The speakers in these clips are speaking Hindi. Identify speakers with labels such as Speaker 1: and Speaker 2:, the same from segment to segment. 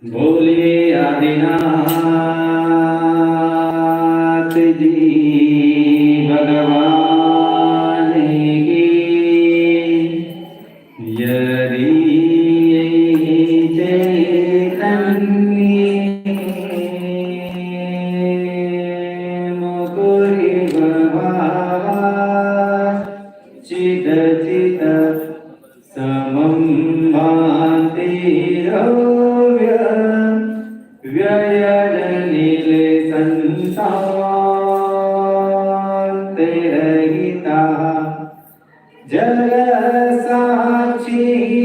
Speaker 1: बोलिए आदिनाथ जी भगवान की। यदि चैतन्य मुकुरि भवावा चिद चिद समं भान्ति व्ययजनिल संसारहिता जग साक्षी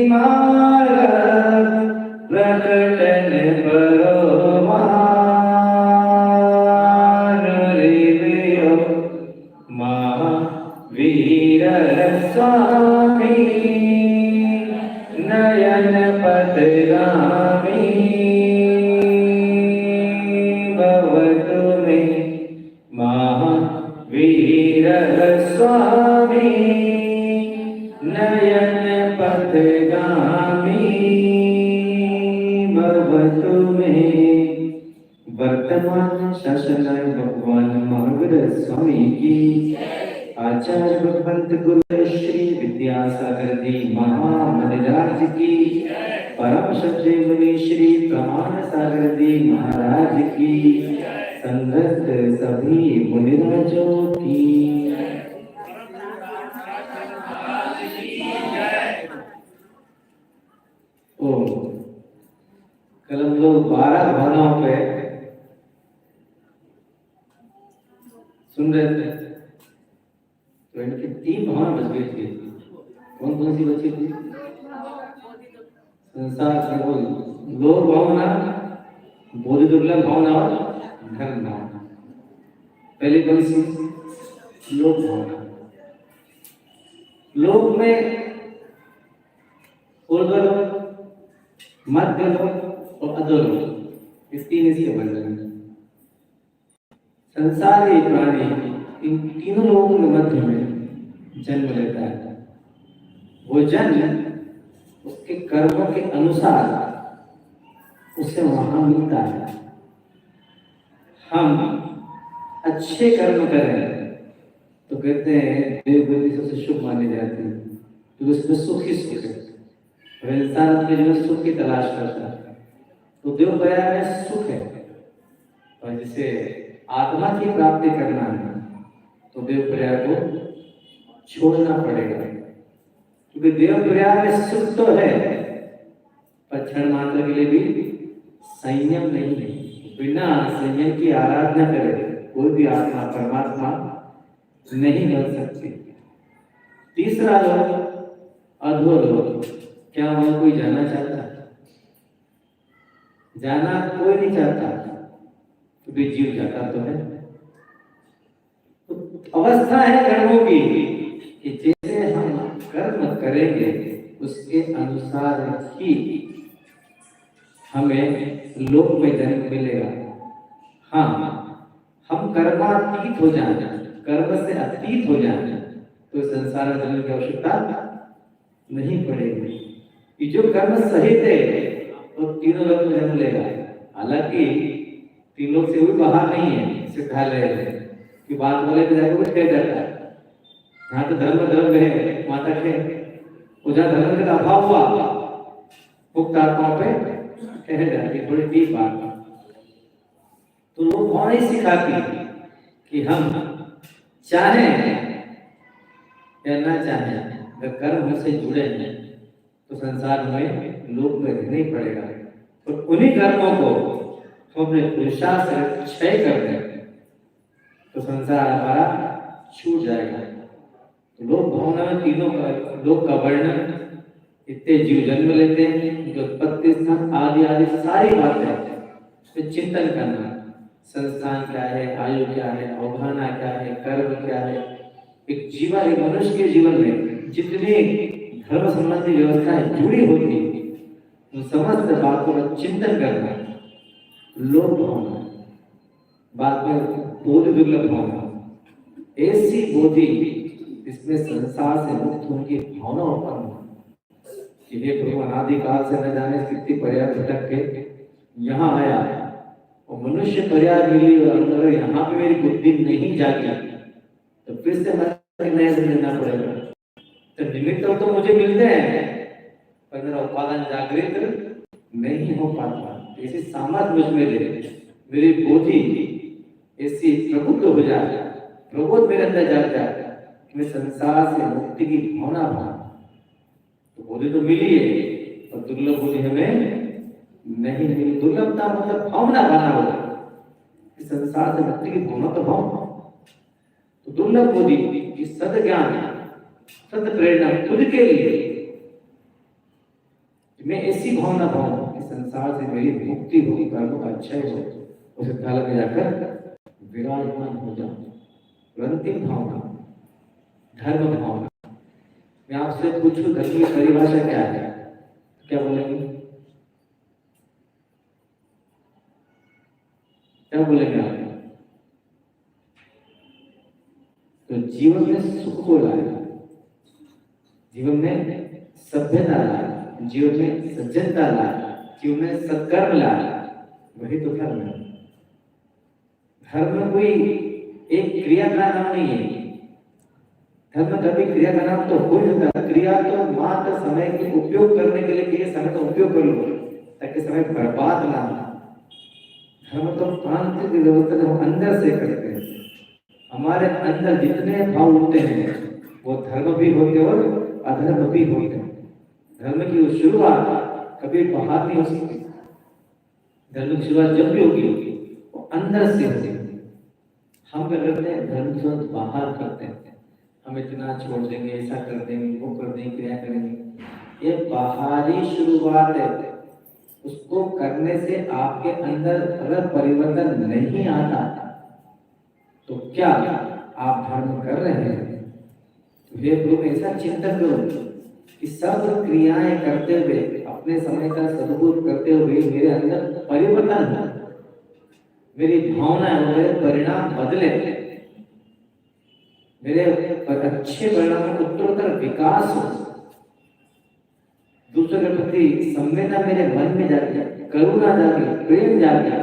Speaker 1: मार्ग प्रकटन परोमान ऋषयो महावीर स्वामी नयन पथगामी भवतु मे महावीर स्वामी नयन पथगामी भवतु मे। वर्तमान शासनाय भगवान महावीर स्वामी की। आचार्य भगवंत गुरु श्री विद्यासागर जी महाराज की। परम सत्य मुनि श्री प्रमाण सागर जी महाराज की। संगत सभी मुनिराजों की। ओ कल हम लोग 12 भावनाओं पे सुन रहे थे, तो इनकी 3 भावना बच गई थी। कौन कौन सी बची थी? संसार केवल लोक भावना, बोधि दुर्लभ भावना और धर्म भावना। पहली कौन सी? लोक भावना। लोक में ऊर्ध्वलोक, मध्यलोक और अधोलोक, इस 3 इसके बंधन। संसारी प्राणी इन तीनों लोगों के मध्य में जन्म लेता है। वो जन्म उसके कर्मों के अनुसार उसे वहां मिलता है। हम अच्छे कर्म करें तो कहते हैं देवगति सबसे शुभ मानी जाती है, क्योंकि उसमें सुख ही सुख है। इंसान अपने जीवन सुख की तलाश करता है, तो देव प्रयाग में सुख है। और जिसे आत्मा की प्राप्ति करना है तो देव प्रयाग को छोड़ना पड़ेगा, क्योंकि देव प्रयाग में सुख तो है पर क्षण मात्र के लिए भी संयम नहीं है। बिना संयम की आराधना करे कोई भी आत्मा परमात्मा नहीं बन सकती। तीसरा लोक अधोलोक। क्या वहां कोई जाना चाहता है? जाना कोई नहीं चाहता, क्योंकि जीव जाता तो है। तो अवस्था है कर्मों की कि जैसे हम कर्म करेंगे उसके अनुसार ही हमें लोक में जन्म मिलेगा। हाँ, हम कर्मातीत हो जाए, कर्म से अतीत हो जाए तो संसार में जन्म की आवश्यकता नहीं पड़ेगी। कि जो कर्म सही थे तो तीनों लोक में जन्म लेगा। हालांकि 3 लोक से भी बाहर नहीं है, इसे कहा रहे हैं कि बात वाले पे जाकर कुछ कह जाता है। यहाँ तो धर्म धर्म है माता के, जहाँ धर्म का अभाव हुआ मुक्त आत्माओं पे कह जाती है। थोड़ी डीप बात। तो लोग कौन ही सिखाती कि हम चाहें या ना चाहें, अगर कर्म हमसे जुड़े हैं तो संसार में लोक में रहना ही पड़ेगा। और उन्हीं कर्मों को हम अपने पुरुषार्थ से क्षय कर दें तो संसार हमारा छूट जाएगा। तो लोक भावना में तीनों का लोक का वर्णन, इतने जीव जन्म लेते हैं, जो उत्पत्ति स्थान आदि आदि सारी बातें उसमें चिंतन करना। संस्थान क्या है, आयु क्या है, अवधारणा क्या है, कर्म क्या है। एक जीवन, एक मनुष्य के जीवन में जितनी धर्म संबंधी व्यवस्थाएं जुड़ी होती उन समस्त बातों का चिंतन करना लोक भावना। बाद में बोधि दुर्लभ भावना, ऐसी बोधि इसमें संसार से मुक्त होने की भावना उत्पन्न हो कि हे प्रभु अनादिकाल से न जाने कितनी पर्याय भटक के यहाँ आया और मनुष्य पर्याय मिली और अगर यहाँ पे मेरी बुद्धि नहीं जागी तो फिर से नया जन्म लेना पड़ेगा। तो निमित्त तो मुझे मिलते हैं पर मेरा उपादान जागृत नहीं हो पाता। ऐसी सामर्थ्य मुझ में दे, मेरी बुद्धि ऐसी प्रबुद्ध हो जाए, प्रबोध मेरे अंदर जाग जाए कि मैं संसार से मुक्ति की भावना भाव। तो बुद्धि तो मिली है और दुर्लभ बुद्धि हमें नहीं मिली। दुर्लभता मतलब भावना बना होगा कि संसार से मुक्ति की भावना तो भाव। तो दुर्लभ बुद्धि की सद ज्ञान सद प्रेरणा खुद के लिए मैं ऐसी भावना पाऊं कि संसार से मेरी मुक्ति होगी, कर्म का अच्छा हो, उस काल में जाकर विराजमान हो जाऊं। अंतिम भावना धर्म भावना। मैं आपसे पूछूं धर्म की परिभाषा क्या है, क्या बोलेंगे? क्या बोलेंगे आप? तो जीवन में सुख को लाए, जीवन में सभ्यता लाए, जीवन में सज्जनता लाए, जीवन में सत्कर्म लाए, वही तो धर्म है। धर्म कोई एक क्रिया का नाम नहीं है। धर्म कभी क्रिया का नाम तो हो जाता है। क्रिया तो मात्र समय के उपयोग करने के लिए किए, समय का उपयोग कर लो ताकि समय बर्बाद ना हो। धर्म तो आंतरिक व्यवस्था जो हम अंदर से करते हैं, हमारे अंदर जितने भाव उठते हैं वो धर्म भी होते और अधर्म भी होते हैं। धर्म की शुरुआत कभी बाहर नहीं हो सकती। धर्म की शुरुआत जब भी होगी वो अंदर से होती है। हम क्या करते हैं? धर्म से बाहर करते हैं, हम इतना छोड़ देंगे, ऐसा कर देंगे, वो कर देंगे, क्रिया करेंगे। ये बाहरी शुरुआत है। उसको करने से आपके अंदर अगर परिवर्तन नहीं आता तो क्या आप धर्म कर रहे हैं? वे प्रभु ऐसा चिंतन करो कि सब क्रियाएं करते हुए अपने समय का सदुपयोग करते हुए मेरे अंदर परिवर्तन हो, मेरी भावनाएं मेरे परिणाम बदले, मेरे अच्छे परिणामों का उत्तरोत्तर विकास हो, दूसरे के प्रति संवेदना मेरे मन में जागे, करुणा जागे, प्रेम जागे,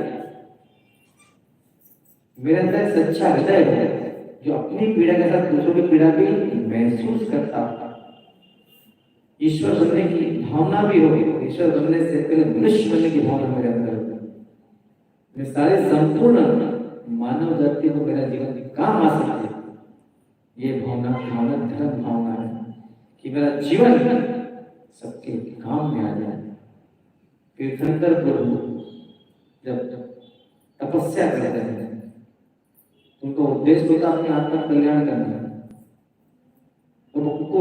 Speaker 1: मेरे अंदर सच्चा हृदय है जो अपनी पीड़ा के साथ दूसरों की पीड़ा भी महसूस करता हो, ईश्वर बनने की भावना भी होगी। ईश्वर बनने से पहले मनुष्य बनने की भावना मेरे अंदर होगी। मैं सारे संपूर्ण मानव जाति को मेरा जीवन काम आ सकती है। ये भावना धर्म भावना है कि मेरा जीवन सबके काम में आ जाए। तीर्थंकर प्रभु जब तपस्या करते हैं उनको उद्देश्य होता अपने आत्मा कल्याण करना है, तो उनको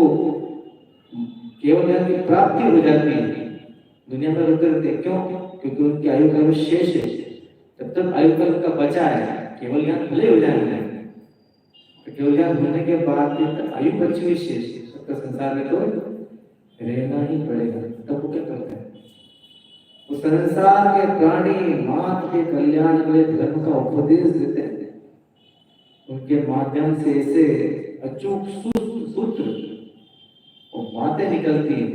Speaker 1: केवल ज्ञान की प्राप्ति हो जाती है, दुनिया में रुक करते। क्यों? क्योंकि उनकी आयु का शेष है। तब तक आयु का उनका बचा है, केवल ज्ञान भले हो जाएंगे तो केवल ज्ञान होने के बाद तक आयु बची हुई शेष है। सबका संसार में तो रहना ही पड़ेगा। तब वो क्या करते हैं? वो संसार के प्राणी मात्र के कल्याण के लिए धर्म का उपदेश देते हैं। उनके माध्यम से ऐसे अचूक सूत्र और बातें निकलती हैं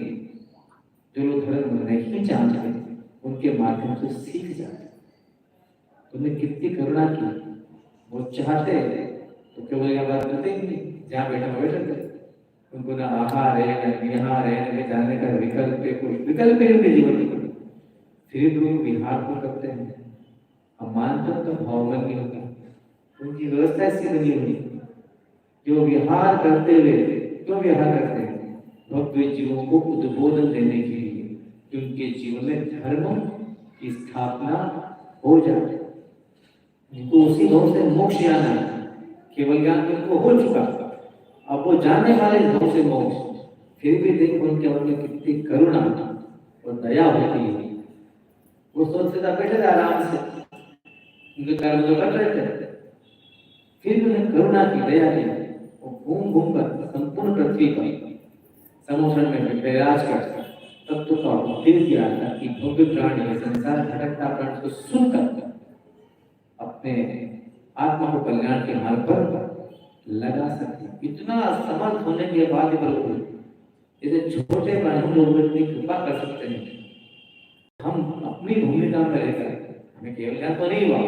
Speaker 1: जो लोग धर्म नहीं जानते उनके माध्यम से सीख जाते। उन्हें कितनी करुणा की। वो चाहते तो केवल यह बात बताएंगे जहाँ बैठा बैठे, उनको ना आहार है ना विहार है न जाने का विकल्प है, कोई विकल्प है उनके जीवन में, फिर भी वो विहार को करते हैं। हम मानते तो भाव में नहीं होता, उनकी व्यवस्था ऐसी बनी हुई जो विहार करते हुए क्यों विहार करते हैं? भक्त जीवों को उद्बोधन देने के लिए कि उनके जीवन में धर्म की स्थापना हो जाए। तो उसी भाव से मोक्ष आना है। केवल ज्ञान उनको हो चुका, अब वो जानने वाले भाव से मोक्ष। फिर भी देखो उनके मन में कितनी करुणा और दया होती है। वो सोचते था बैठे थे आराम से, उनके कर्म तो कर रहे थे, फिर भी उन्हें करुणा की, दया की। वो घूम घूम कर संपूर्ण पृथ्वी पर समुद्र में विराज कर तत्व का उपदेश किया कि भव्य प्राणी संसार भटकता प्राणी को सुनकर अपने आत्मा को कल्याण के मार्ग पर लगा सकते। इतना समर्थ होने के बाद प्रभु इसे छोटे प्राणी लोगों की कृपा कर सकते हैं। हम अपनी भूमिका में रहकर, हमें केवल ज्ञान तो नहीं हुआ,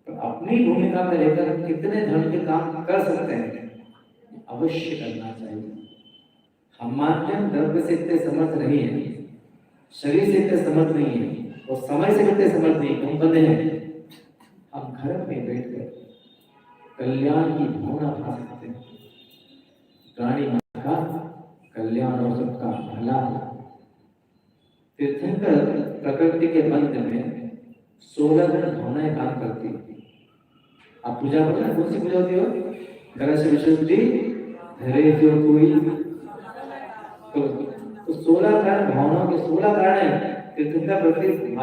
Speaker 1: पर अपनी भूमिका में रहकर हम कितने धर्म के काम कर सकते हैं, अवश्य करना चाहिए। हम मानते हैं द्रव्य से इतने समर्थ नहीं है, शरीर से इतने समर्थ नहीं है, और समय से इतने समर्थ नहीं, हम बंधे हैं। हम घर में बैठकर कल्याण की भावना भा सकते हैं, प्राणी माता का कल्याण और सबका भला हो। तीर्थंकर प्रकृति के बंध में 16 भावनाएं काम करती है। आप पूजा करो ना, कौन सी पूजा होती हो? घर से विशुद्धि धरे जो कोई, तो 16 कारण, भावनाओं के 16 कारण है। तीर्थंकर प्रकृति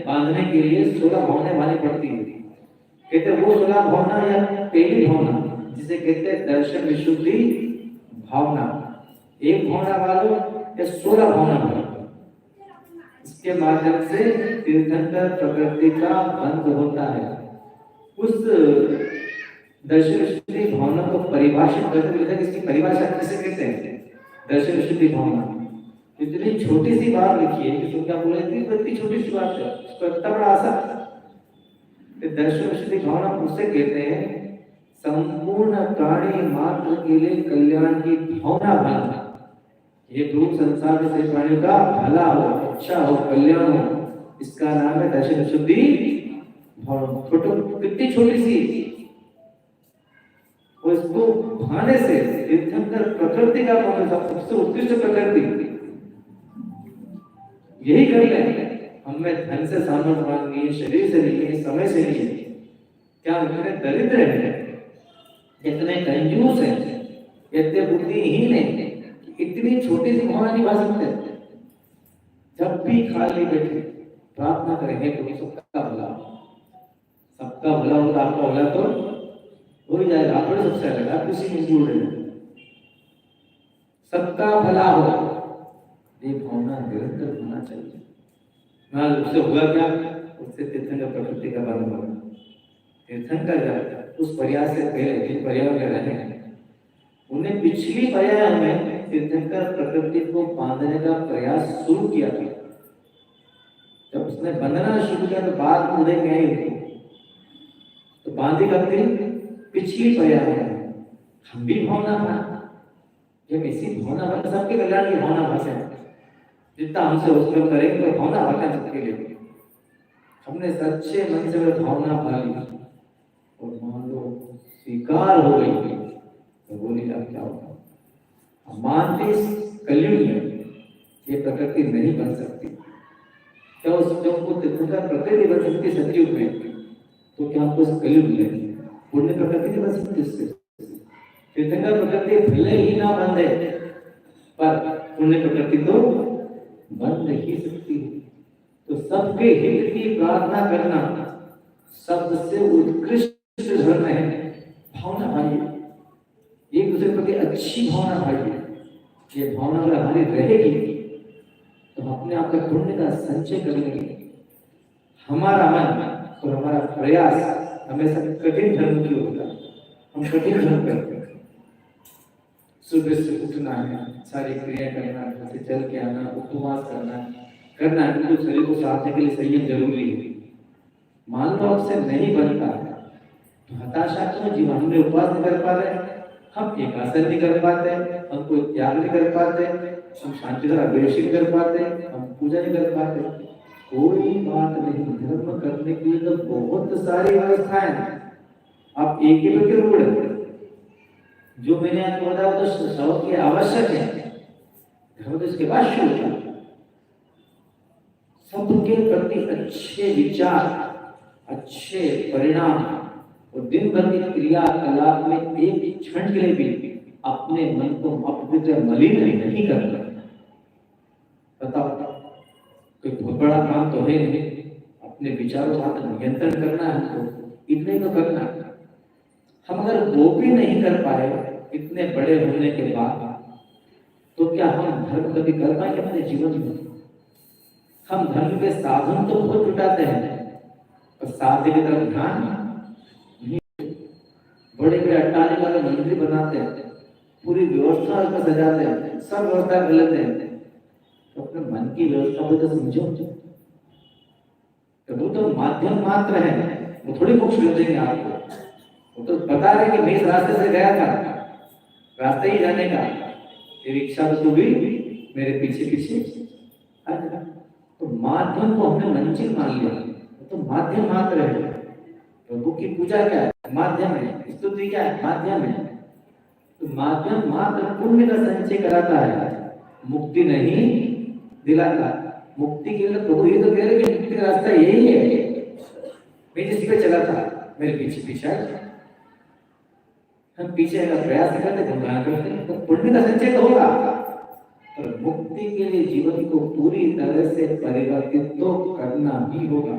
Speaker 1: बांधने के लिए 16 भावनाएं मानी पड़ती है। कहते वो 16 भावना या पहली भावना जिसे कहते हैं दर्शन विशुद्धि भावना, एक भावना वालों या 16 भावना वालों, इसके माध्यम से तीर्थंकर प्रकृति का बंध होता है। उस दर्शन विशुद्धि भावना को परिभाषित करते हुए इसकी परिभाषा किसे कहते हैं? दर्शन विशुद्धि भावना। इतनी छोटी सी बात लिखी है कि तुम क्या बोल रहे थे, इतनी छोटी सी बात है, इसको इतना बड़ा आसान। दर्शन विशुद्धि भावना उसे कहते हैं संपूर्ण प्राणी मात्र के लिए कल्याण की भावना भला। ये रूप संसार के सभी प्राणियों का भला हो, अच्छा हो, कल्याण हो, इसका नाम है दर्शन विशुद्धि भावना। छोटो कितनी छोटी सी, उसको भाने से तीर्थंकर प्रकृति का सबसे उत्कृष्ट प्रकृति यही कर लेंगे। हमें धन से सामर्थ्य मांगनी है, शरीर से नहीं है, समय से नहीं है। क्या इतने दरिद्र है, इतने कंजूस है, इतने बुद्धिहीन है, इतनी छोटी सी भावना निभा सकते हैं? जब भी खाली बैठे प्रार्थना करेंगे तो सबका भला, सबका भला होगा, आपका भला तो हो ही जाएगा। आप सबसे अलग, आप किसी में जुड़ रहे हैं, सबका भला हो, ये भावना निरंतर होना चाहिए। ना उससे होगा क्या? उससे तीर्थंकर प्रकृति का बंध होगा। तीर्थंकर उस प्रयास से पहले जिन पर्याय में रहे हैं, उन्हें पिछली पर्याय में तीर्थंकर प्रकृति को बांधने का प्रयास शुरू किया था। जब उसने बंधना शुरू किया तो बात पूरे गए तो बांधी कब थी? पिछली पर्याय में। हम भी भावना था, जब इसी भावना भर सबके कल्याण की भावना भाषा है, जितना हमसे उसमें करेंगे तो भावना भरना सबके लिए। हमने सच्चे मन से वह भावना भरी और मान लो स्वीकार हो गई तो बोली अब क्या होगा? मानते कलयुग में ये प्रकृति नहीं बन सकती। क्या उस जब वो तीर्थंकर प्रकृति बन सकती सतयुग में, तो क्या हमको इस कलयुग में पुण्य प्रकृति नहीं बन सकती? उससे तीर्थंकर प्रकृति भले ही ना बंधे, पर पुण्य प्रकृति तो बन नहीं सकती है। तो सबके हित की प्रार्थना करना सबसे उत्कृष्ट धर्म है। भावना भाई, एक दूसरे प्रति अच्छी भावना भाई, ये भावना अगर हमारी रहेगी तो हम अपने आप का पुण्य का संचय करेंगे। हमारा मन और हमारा प्रयास हमेशा कठिन धर्म की होगा। हम कठिन धर्म करते हैं, सुबह से उठना है, सारी क्रिया करना, घर से चल के आना, उपवास करना बिल्कुल शरीर को साधने के लिए संयम जरूरी है। मान लो आपसे नहीं बनता है तो हताशा क्यों? जीवन हमने उपवास नहीं कर पा रहे, हम एक आसन नहीं कर पाते, हम कोई त्याग नहीं कर पाते, हम शांति द्वारा अभिषेक नहीं कर पाते, हम पूजा नहीं कर पाते, कोई बात नहीं। धर्म करने के लिए तो बहुत सारी व्यवस्थाएं हैं। आप एक ही पे रूढ़ है, जो मैंने आपको बताया तो शौक की आवश्यक है, धर्म तो इसके बाद शुरू होता है। सबके प्रति अच्छे विचार, अच्छे परिणाम और दिन भर की क्रियाकलाप में एक क्षण के लिए भी अपने मन को अपवित्र मलिन नहीं करना। बताओ, कोई बहुत बड़ा काम तो है नहीं, अपने विचारों का नियंत्रण करना है हमको, इतने तो करना। हम अगर वो भी नहीं कर पाए इतने बड़े होने के बाद, तो क्या हम धर्म कभी कर पाएंगे अपने जीवन में? हम धर्म के साधन तो बहुत जुटाते हैं, पर साधे की तरफ ध्यान नहीं। बड़े बड़े अट्टालिका के मंदिर बनाते हैं, पूरी व्यवस्था उसमें सजाते हैं, सब व्यवस्था गलत है। तो अपने मन की व्यवस्था को तो समझो। तो माध्यम मात्र है, वो थोड़ी मोक्ष मिल देंगे आपको। वो तो बता रहे कि मैं इस रास्ते से गया था, रास्ते ही जाने का, तेरी इच्छा तो भी मेरे पीछे पीछे आ जा। तो माध्यम को हमने मंजिल मान लिया, तो माध्यम मात्र है। प्रभु की पूजा क्या है? माध्यम है। स्तुति क्या है? माध्यम है। तो माध्यम मात्र पुण्य का संचय कराता है, मुक्ति नहीं दिलाता। मुक्ति के लिए प्रभु ये तो कह रहे कि मुक्ति का रास्ता यही है, मैं जिस पे चला था मेरे पीछे पीछे। हम पीछे का प्रयास करते, गुणगान करते, तो पुण्य का संचय तो होगा, पर मुक्ति के लिए जीवन को पूरी तरह से परिवर्तित तो करना ही होगा।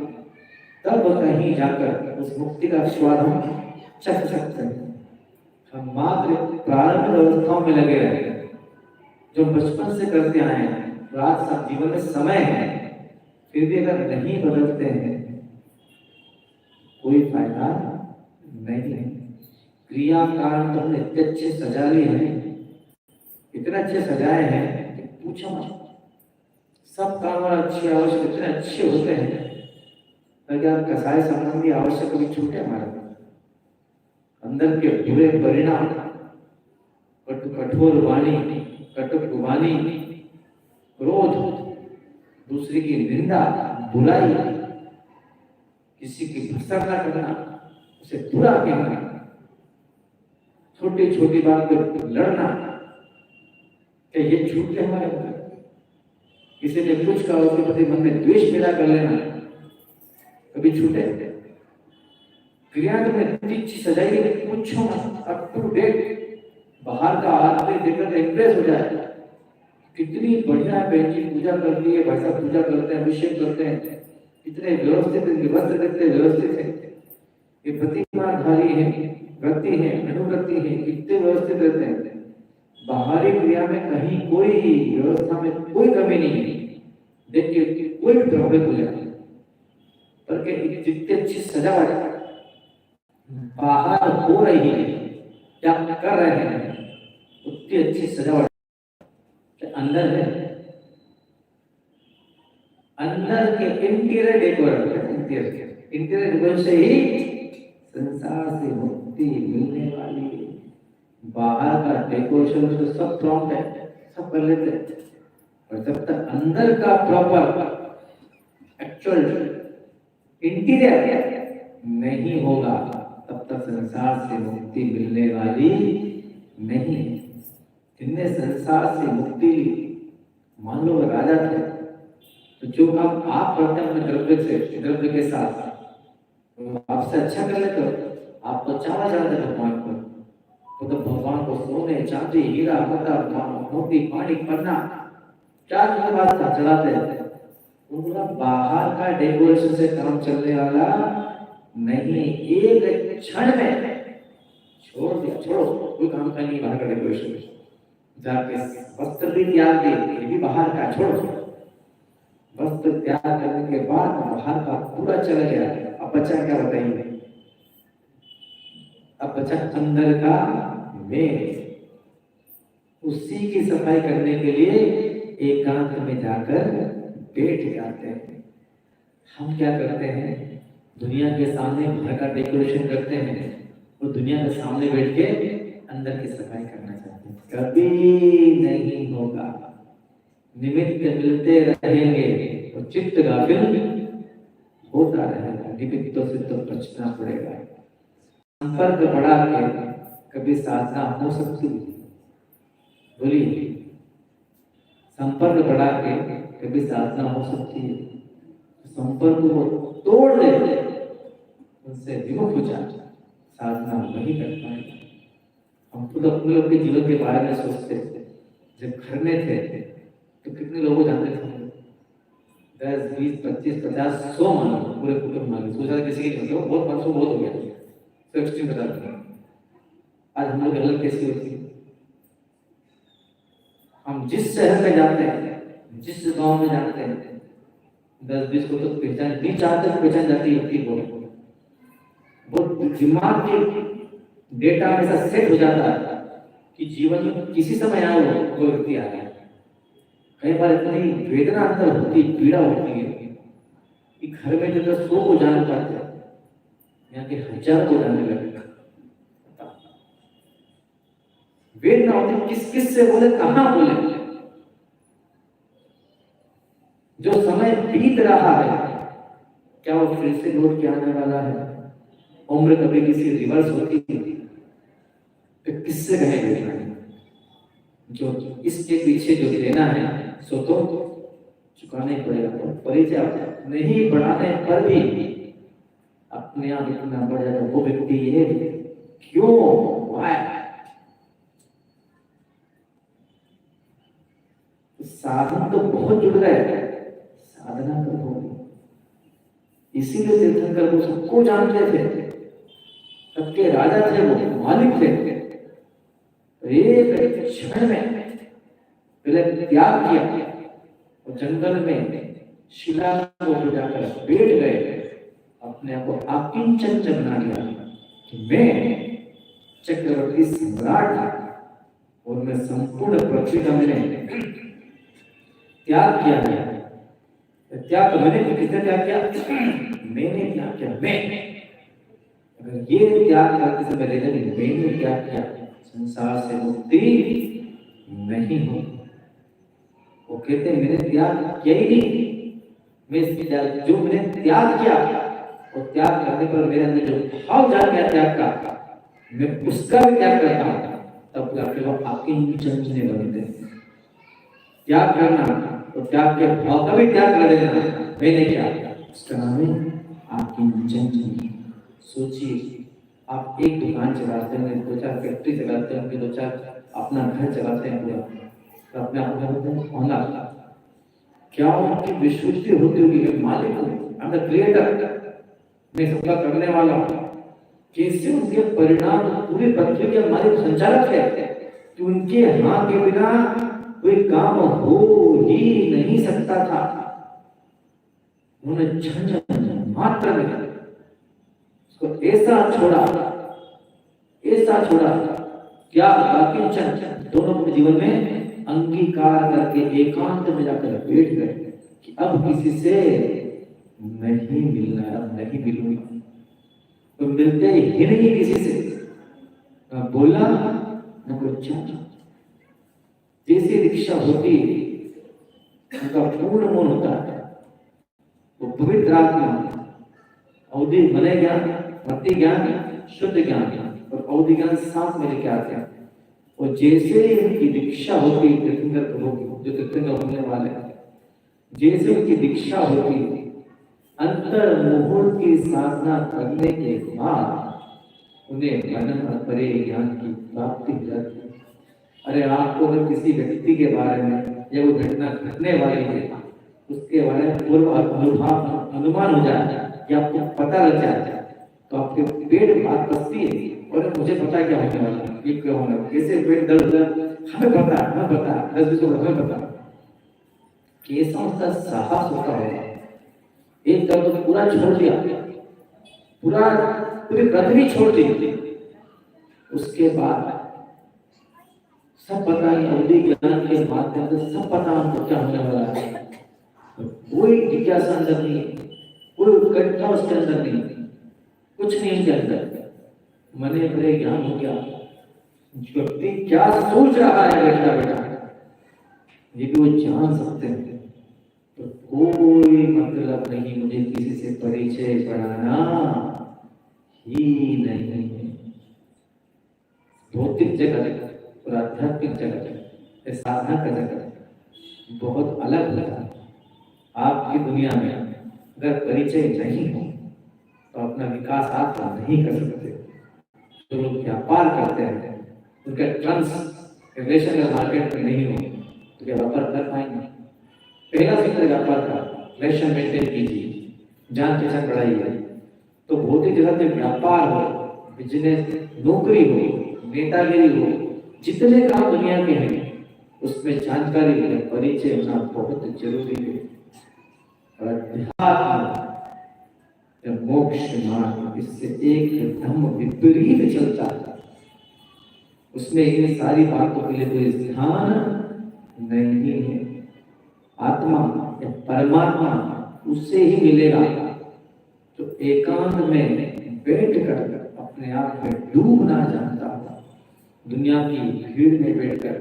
Speaker 1: तब कहीं जाकर उस मुक्ति का स्वाद हम चख सकते हैं। हम मात्र प्रारंभिक अवस्थाओं में लगे रहे, जो बचपन से करते आए हैं, रात साथ जीवन में समय है, फिर भी अगर नहीं बदलते हैं कोई फायदा नहीं है। क्रिया कारण तो हमने इतने अच्छे सजा लिए हैं, इतने अच्छे सजाए हैं कि पूछो मत। सब काम अच्छे आवश्यक इतने अच्छे होते हैं, क्या कसाई संबंधी आवश्यक कभी छूटे हमारे अंदर के बुरे परिणाम, कठोर वाणी, कटुक वाणी, क्रोध, दूसरे की निंदा, बुराई, किसी की भर्त्सना करना, उसे बुरा कहना, छोटी छोटी बात पर लड़ना, क्या ये छूटे हमारे अंदर? किसी ने कुछ कहा उसके प्रति मन में द्वेष पैदा कर लेना, कभी छूटे? क्रिया तो मैं तीची सजाई है, पूछो मत। अप टू डेट बाहर का आदमी देखकर इम्प्रेस हो जाए, कितनी बढ़िया है बहन जी, पूजा करती है, भाई साहब पूजा करते हैं, अभिषेक करते हैं, कितने व्यवस्थित वस्त्र देखते हैं, व्यवस्थित है, ये प्रतिमाधारी है, व्रती है, अनुव्रती है, कितने व्यवस्थित रहते हैं। बाहरी क्रिया में कहीं कोई व्यवस्था में कोई कमी नहीं है, देख के कोई भी प्रभावित हो जाए। पर जितनी अच्छी सजावट बाहर हो रही है, क्या कर रहे हैं, उतनी अच्छी सजावट अंदर है। अंदर के इंटीरियर डेकोरेशन से ही संसार से मुक्ति मिलने वाली है। बाहर का डेकोरेशन तो सब प्रॉम्प्ट है, सब कर लेते हैं, और जब तक अंदर का प्रॉपर एक्चुअल इंटीरियर नहीं होगा, तब तक संसार से मुक्ति मिलने वाली नहीं है। जिनने संसार से मुक्ति ली, मान लो राजा थे, तो जो काम आप करते हैं अपने द्रव्य से, द्रव्य के साथ, तो आपसे अच्छा कर लेते हो, आप तो चावा जाते भगवान को, तो भगवान को सोने चांदी हीरा मोती पानी पन्ना चार के बाद चढ़ाते हैं। उनका बाहर का डेकोरेशन से काम चलने वाला नहीं, एक क्षण में छोड़ दिया, छोड़ो, कोई काम का नहीं बाहर का डेकोरेशन, जाके वस्त्र भी त्याग दे, ये भी बाहर का छोड़ो। वस्त्र त्याग करने के बाद बाहर का पूरा चला गया, अब बचा क्या बताइए? अब बचा अंदर का मेल। उसी की सफाई करने के लिए एकांत में जाकर बैठ जाते हैं। हम क्या करते हैं? दुनिया के सामने घर का डेकोरेशन करते हैं, वो दुनिया के सामने बैठ के अंदर की सफाई करना चाहते हैं। कभी नहीं होगा। निमित्त मिलते रहेंगे तो चित्त गाफिल होता रहेगा, निमित्तों से तो बचना पड़ेगा। संपर्क बढ़ा के कभी साधना हो सकती है? बोलिए, संपर्क बढ़ा के कभी साधना हो सकती है? संपर्क को तोड़ देते, उनसे विमुख हो जाए, साधना नहीं कर पाएगा। हम खुद अपने लोग के जीवन के बारे में सोचते थे, जब घर में थे तो कितने लोगों जानते थे? 10, 20, 25, 50, 100 मान लो, पूरे कुटुंब मान लो, सोचा किसी की मतलब बहुत 500 बहुत हो गया, 160 बता दें। आज हम लोग अलग कैसी होती है? हम जिस शहर में जाते हैं, जिस गांव में जाते हैं, 10-20 को तो पहचान नहीं चाहते, पहचान जाती है। वो दिमाग के डेटा ऐसा सेट हो जाता है कि जीवन में किसी समय आया वो व्यक्ति आ गया। कई बार इतनी वेदना अंदर होती, पीड़ा होती है, कि घर में जो 100 को जान पाते यहाँ के 1000 को जाने लगे। वेद ना होते किस किस से बोले, कहां बोले। जो समय बीत रहा है क्या वो फिर से लौट के आने वाला है? उम्र कभी किसी रिवर्स होती है तो किससे कहेंगे? जो इसके पीछे जो देना है सो तो चुकाना ही पड़ेगा। तो परिचय नहीं बढ़ाने पर भी अपने आप इतना बढ़ जाता वो व्यक्ति ये क्यों, साधन तो बहुत जुड़ गए, साधना तो हो। इसीलिए तीर्थंकर को सबको जानते थे, सबके राजा थे, वो मालिक थे। एक क्षण में पहले त्याग किया और जंगल में शिला को बुझाकर बैठ गए, अपने आप को आकिंचन बना लिया कि मैं चक्रवर्ती सम्राट और मैं संपूर्ण पृथ्वी का मैंने त्याग किया है। त्याग तो मैंने किसने त्याग किया? मैंने त्याग किया। मैं अगर ये त्याग करते समय लेकिन मैंने त्याग किया, संसार से मुक्ति नहीं हो। वो कहते मैंने त्याग किया ही नहीं, मैं जो मैंने त्याग किया और त्याग करने पर मेरे अंदर जो भाव जाग गया त्याग का, मैं उसका भी त्याग करता हूं, तब जाके वो आकिंचन बनते हैं। त्याग करना तो त्याग के भाव का भी त्याग कर देना, मैंने क्या, उसका नाम है आकिंचन। सोचिए आप एक दुकान चलाते हैं, 2-4 फैक्ट्री चलाते हैं, 2-4 अपना घर चलाते हैं पूरा, तो अपने आप में होना क्या उनकी विश्वसनीय होती होगी? मैं मालिक हूँ, आई एम द क्रिएटर, मैं सबका करने वाला हूँ। कैसे उनके परिणाम पूरी पृथ्वी के मालिक संचालक है कि उनके हाथ के बिना कोई काम हो ही नहीं सकता था। उन्होंने क्षण मात्र में उसको ऐसा छोड़ा क्या आकिंचन दोनों अपने जीवन में अंगीकार करके एकांत में जाकर बैठ गए कि अब किसी से नहीं मिलना, अब नहीं मिलूंगा, तो मिलते ही नहीं किसी से, न बोला न कुछ। जैसी दीक्षा होती उनका पूर्ण मौन होता है, वो पवित्र आत्मा अवधि मने ज्ञान, मति ज्ञान, शुद्ध ज्ञान और अवधि ज्ञान साथ में लेके आते हैं। और जैसे ही उनकी दीक्षा होती तीर्थंकर होगी, जो तीर्थंकर होने वाले हैं, जैसे उनकी दीक्षा होती अंतर मुहूर्त की साधना करने के बाद उन्हें मन परे ज्ञान की प्राप्ति हो जाती है। अरे आपको अगर किसी व्यक्ति के बारे में या वो घटना घटने वाली है उसके बारे में पूर्व अनुमान हो जाए या आपको पता लग जाए तो आपके पेट बात बसती है और मुझे पता क्या होने वाला है, ये क्या होना, कैसे पेट दर्द, हमें पता 10-20 हमें पता। कैसा उसका साहस होता है, एक दर्द तो पूरा छोड़ दिया, पूरी पृथ्वी छोड़ दी, उसके बाद सब पता है, अवधि ज्ञान के माध्यम से सब पता हमको क्या होने वाला है। कोई जिज्ञासा अंदर नहीं, कोई उत्कंठा उसके अंदर नहीं, कुछ नहीं के अंदर, मने भरे ज्ञान हो गया। व्यक्ति क्या सोच रहा है बेटा ये भी वो जान सकते हैं। तो कोई मतलब नहीं मुझे किसी से परिचय बढ़ाना ही नहीं है। भौतिक जगत और आध्यात्मिक जगत, साधना का जगत बहुत अलग होता है। आपकी दुनिया में अगर परिचय नहीं हो तो अपना विकास आप नहीं कर सकते। जो लोग व्यापार करते हैं उनका ट्रांसलेशन मार्केट में नहीं हो तो क्या व्यापार कर पाएंगे? पहला सूत्र व्यापार का रिलेशन मेंटेन कीजिए, जान पहचान बढ़ाइए। तो भौतिक जगत में व्यापार हो, बिजनेस, नौकरी हो, नेतागिरी हो, जितने काम दुनिया के हैं उसमें जानकारी और परिचय होना बहुत जरूरी है। और अध्यात्म मोक्ष मार्ग इससे एकदम विपरीत चलता है, उसमें इन सारी बातों के लिए कोई स्थान नहीं है। आत्मा या परमात्मा उससे ही मिलेगा। तो एकांत में बैठकर अपने आप में डूबना जानता हो, दुनिया की भीड़ में बैठकर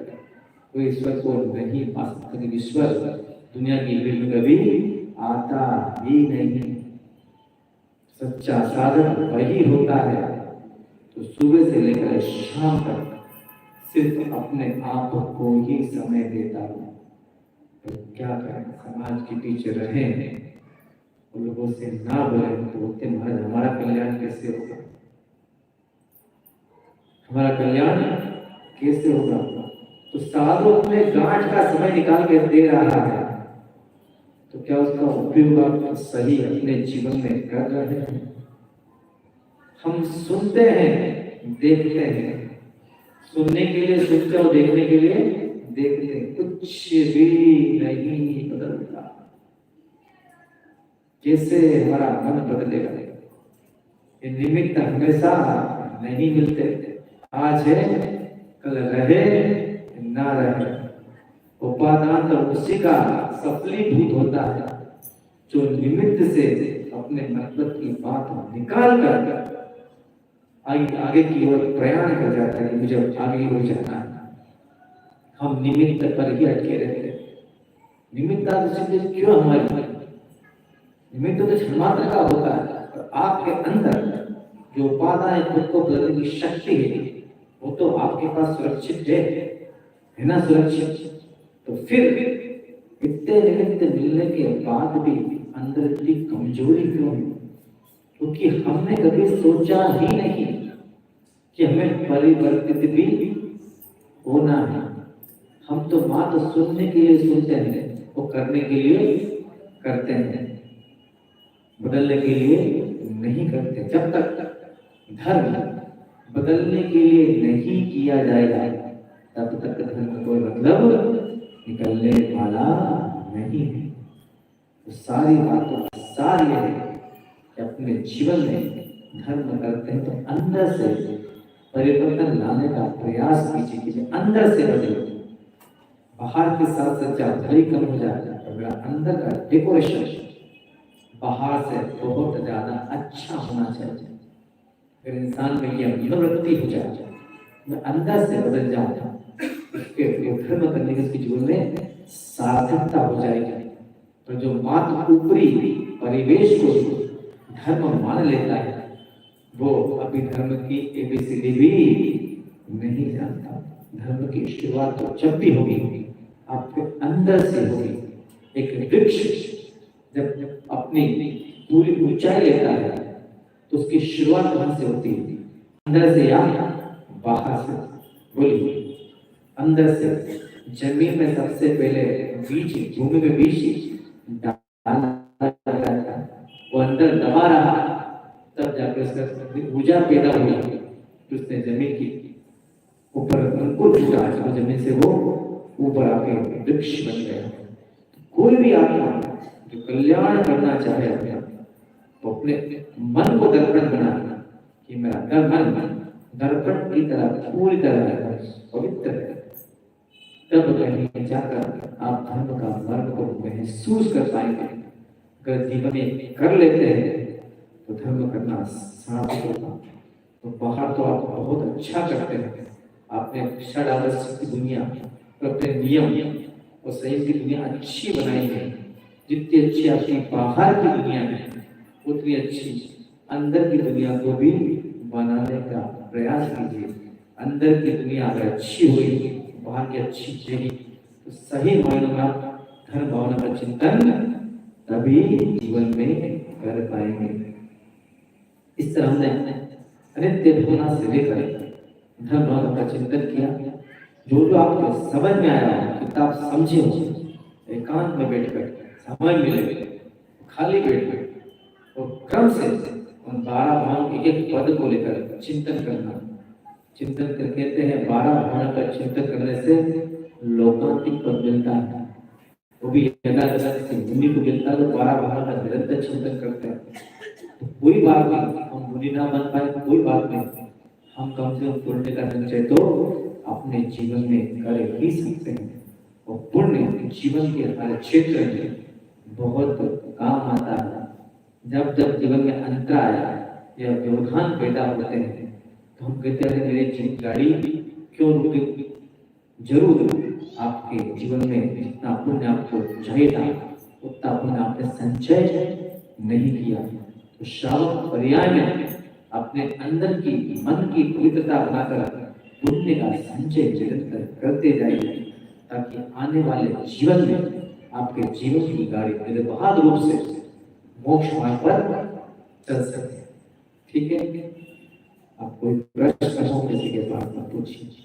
Speaker 1: कोई ईश्वर को नहीं पा सकता। ईश्वर दुनिया की भीड़ में कभी आता ही नहीं। सच्चा साधक वही होता है तो सुबह से लेकर शाम तक सिर्फ अपने आप को ही समय देता हूँ। तो क्या करें, समाज के पीछे रहें, लोगों से ना बोले तो बोलते महाराज हमारा कल्याण कैसे होगा, हमारा कल्याण कैसे होगा। तो साधु अपने गांठ का समय निकाल के दे रहा है तो क्या उसका उपयोग आप सही अपने जीवन में कर रहे हैं। हम सुनते हैं, देखते हैं, सुनने के लिए सुनते और देखने के लिए देखते हैं, कुछ भी नहीं बदलता। कैसे हमारा मन बदलेगा, ये निमित्त हमेशा नहीं मिलते। आज है कल रहे ना रहे, उपादान तो उसी का सफलीभूत होता है जो निमित्त से अपने मतलब की बात निकाल कर आगे की ओर प्रयाण कर जाता है। मुझे आगे की ओर जाना है, हम निमित्त पर ही अटके रहते हैं। निमित्त क्यों हमारी निमित्त तो क्षमात्र का होता है, और आपके अंदर जो उपादान है खुद को बदलने की शक्ति है वो तो आपके पास सुरक्षित है ना सुरक्षित। तो फिर इतने निमित्त मिलने के बाद भी अंदर की कमजोरी क्यों है, क्योंकि हमने कभी सोचा ही नहीं कि हमें परिवर्तित भी होना है। हम तो मात्र सुनने के लिए सुनते हैं, वो करने के लिए करते हैं, बदलने के लिए नहीं करते। जब तक धर्म बदलने के लिए नहीं किया जाएगा तब तक धर्म कोई मतलब निकलने वाला नहीं है। तो सारी बातों का सार यह है कि अपने जीवन में धर्म करते हैं तो अंदर से परिवर्तन लाने का प्रयास कीजिए कि अंदर से बदले। बाहर के साथ सच्चा भले कम हो जाता है, मेरा अंदर का डेकोरेशन बाहर से बहुत ज्यादा अच्छा होना चाहिए। अगर इंसान में यह मनोवृत्ति हो जाए, मैं अंदर से बदल जाऊंगा, उसके धर्म करने के उसके जीवन में सार्थकता हो जाएगी। तो जो मात्र ऊपरी परिवेश को धर्म मान लेता है वो अभी धर्म की एबीसीडी भी नहीं जानता। धर्म की शुरुआत तो जब भी होगी आपके अंदर से होगी। एक वृक्ष जब अपनी पूरी ऊंचाई लेता है तो उसकी शुरुआत कहां से होती है, अंदर से या बाहर से? बोलिए, अंदर से। जमीन में सबसे पहले बीज, भूमि में बीज डाला जाता है, वो अंदर दबा रहा, तब जाकर उसका ऊर्जा पैदा हुई, तो उसने जमीन की ऊपर अंकुर फूटा, तो जमीन से वो ऊपर आके वृक्ष बन गया। कोई भी आत्मा जो कल्याण करना चाहे तो अपने मन को दर्पण बनाना कि मेरा मन दर्पण की तरह पूरी तरह पवित्र है। तब कहीं जाकर आप धर्म का मार्ग को महसूस कर पाएंगे। अगर जीवन में कर लेते हैं तो धर्म करना सार्थक होगा। तो बाहर तो आप बहुत अच्छा करते हैं, आपने षड आवश्यक की दुनिया, अपने नियम और सही की दुनिया अच्छी बनाई है। जितनी अच्छी आपकी बाहर की दुनिया है उतनी अच्छी अंदर की दुनिया को भी बनाने का प्रयास कीजिए। अंदर की दुनिया अगर अच्छी हुई, बाहर की अच्छी रही, तो सही मायनों में धर्म भावना का चिंतन तभी जीवन में कर पाएंगे। इस तरह हमने अनित्य भावना से लेकर धर्म भावना का चिंतन किया। जो आपको समझ में आया किताब समझे हो, एकांत में बैठकर समय मिले, खाली बैठकर और क्रम से उन 12 भावों के एक पद को लेकर चिंतन करना। चिंतन कर कहते हैं 12 भावना का चिंतन करने से लोकांतिक पद मिलता है। वो भी मुनि को मिलता है तो 12 भावना का निरंतर चिंतन करते हैं। तो कोई बात नहीं, हम मुनि ना बन पाए कोई बात नहीं, हम कम से कम पुण्य का संचय तो अपने जीवन में कर ही सकते हैं। और पुण्य जीवन के हर क्षेत्र में बहुत काम आता है। जब जब जीवन में अंतराय या व्यवधान पैदा होते हैं तो हम कहते हैं मेरी जीवन गाड़ी क्यों रुकी। जरूर आपके जीवन में जितना पुण्य आपको चाहिए था उतना पुण्य आपने संचय नहीं किया। तो श्रावक पर्याय में अपने अंदर की मन की पवित्रता बनाकर पुण्य का संचय निरंतर करते जाइए, ताकि आने वाले जीवन में आपके जीवन की गाड़ी निर्बाध रूप से मोक्ष मार्ग पर चल सके। ठीक है, आप कोई प्रश्न हो किसी के पास मत पूछिए।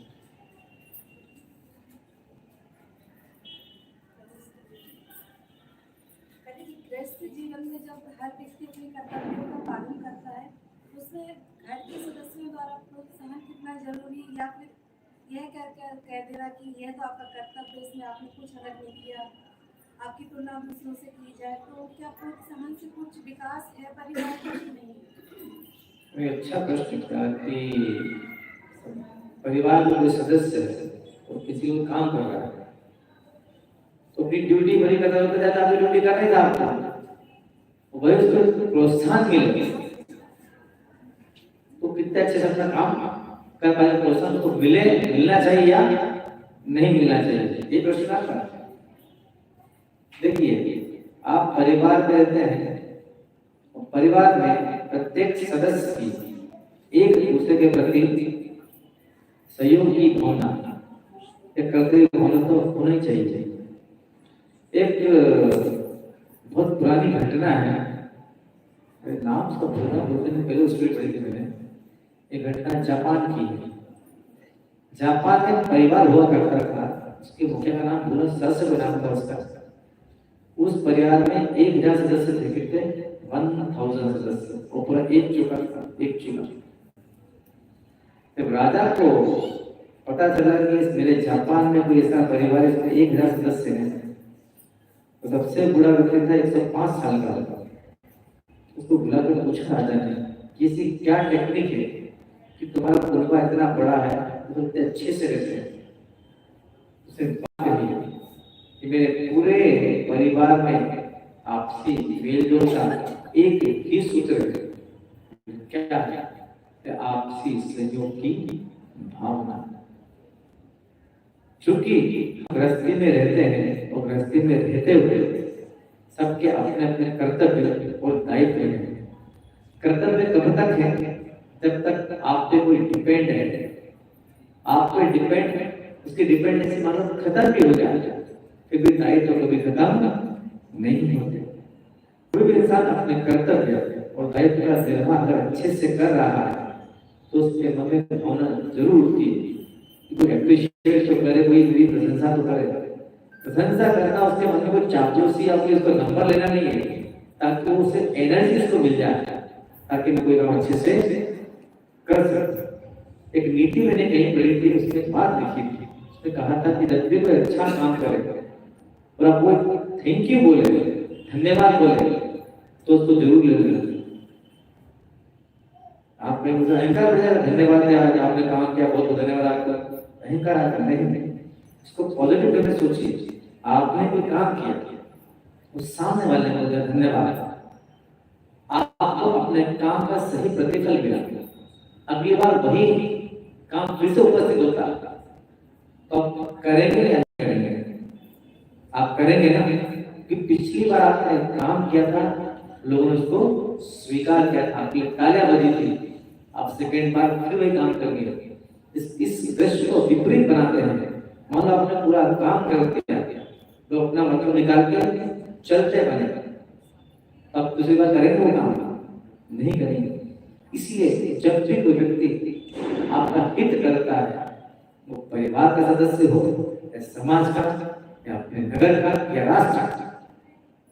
Speaker 2: जीवन में जब हर व्यक्ति अपने कर्तव्यों का पालन करता है, उसमें घर के सदस्यों द्वारा प्रोत्साहन कितना जरूरी, या फिर यह कह देना कि यह तो आपका कर्तव्य, इसमें आपने कुछ अलग नहीं किया, आपकी तुलना दूसरों से की जाए, तो क्या प्रोत्साहन से कुछ विकास है परिवार का कि नहीं?
Speaker 1: अच्छा प्रश्न था कि परिवार में कोई सदस्य और किसी को काम कर रहा है तो अपनी ड्यूटी बड़ी कर रहा है, आपकी ड्यूटी कर नहीं था आपका, वही उसको प्रोत्साहन मिले तो कितने अच्छे से अपना काम कर पाए। प्रोत्साहन तो मिलना चाहिए या नहीं मिलना चाहिए, ये प्रश्न आपका। देखिए, आप परिवार में रहते हैं और परिवार में प्रत्येक सदस्य की एक दूसरे के प्रति सहयोग की भावना, एक कर्तव्य भावना तो होनी चाहिए। एक बहुत पुरानी घटना है, नाम उसका भूलना, 2 दिन पहले उसकी पढ़ी थी मैंने। एक घटना जापान की। जापान में परिवार हुआ करता था, उसके मुखिया का नाम भूला, सदस्य नाम था उसका। उस परिवार में 1000 सदस्य थे, कितने 1000 सदस्य, और पूरा एक चूल्हा। जब राजा को पता चला कि इस मेरे जापान में कोई ऐसा परिवार है 1000 सदस्य हैं, तो सबसे बड़ा व्यक्ति था 105 साल का, उसको बुलाकर पूछा राजा ने किसी क्या टेक्निक है कि तुम्हारा कुनबा इतना बड़ा है, तुम इतने अच्छे से रहते हैं। उसे बात कही कि मेरे पूरे परिवार में आपसी मेलजोल का एक ही सूत्र है, क्या है? आपसी सहयोग की भावना। चूंकि गृहस्थी में रहते हैं और गृहस्थी में रहते हुए सबके अपने अपने कर्तव्य और दायित्व हैं। कर्तव्य कब तक है? जब तक आप पे कोई डिपेंड है, आप पे डिपेंड है, उसकी डिपेंडेंसी मानो खत्म भी हो जाए, फिर भी दायित्व कभी खत्म नहीं होते। कोई भी इंसान अपने कर्तव्य और दायित्व का निर्वाह अगर अच्छे से कर रहा है तो उसके मन में भावना जरूर होती है कि कोई एप्रिशिएट तो करे, कोई मेरी प्रशंसा तो करे। प्रशंसा करना उसके मन में कोई चापलूसी या कोई उसको नंबर लेना नहीं है, ताकि उसे एनर्जी उसको मिल जाए, ताकि मैं कोई काम अच्छे से कर सके। एक नीति मैंने कहीं पढ़ी थी, उसमें बात लिखी थी, उसने कहा था कि जब भी कोई अच्छा काम करे और आप वो थैंक यू बोले, धन्यवाद बोले, तो उसको जरूर ले लेना। आपने मुझे अहंकार दिया, धन्यवाद दिया, आपने काम किया, बहुत बहुत धन्यवाद आपका, अहंकार आता नहीं। इसको पॉजिटिव वे में सोचिए, आपने कोई काम किया, उस सामने वाले को धन्यवाद, आपको अपने काम का सही प्रतिफल मिला, अगली बार वही काम फिर से उपस्थित होता, तो आप करेंगे या नहीं करेंगे? आप करेंगे ना, कि पिछली बार आपने काम किया था, लोगों ने उसको स्वीकार किया था, आपकी तालियां बजी थी, आप सेकेंड बार फिर वही काम करेंगे। इस दृश्य को विपरीत बनाते हैं। मान लो आपने पूरा काम कर दिया, तो अपना मतलब निकाल के चलते बने, अब दूसरी बार करेंगे वो काम? नहीं करेंगे। इसलिए जब भी कोई व्यक्ति आपका हित करता है, वो परिवार का सदस्य हो या समाज का या अपने नगर का या राष्ट्र का,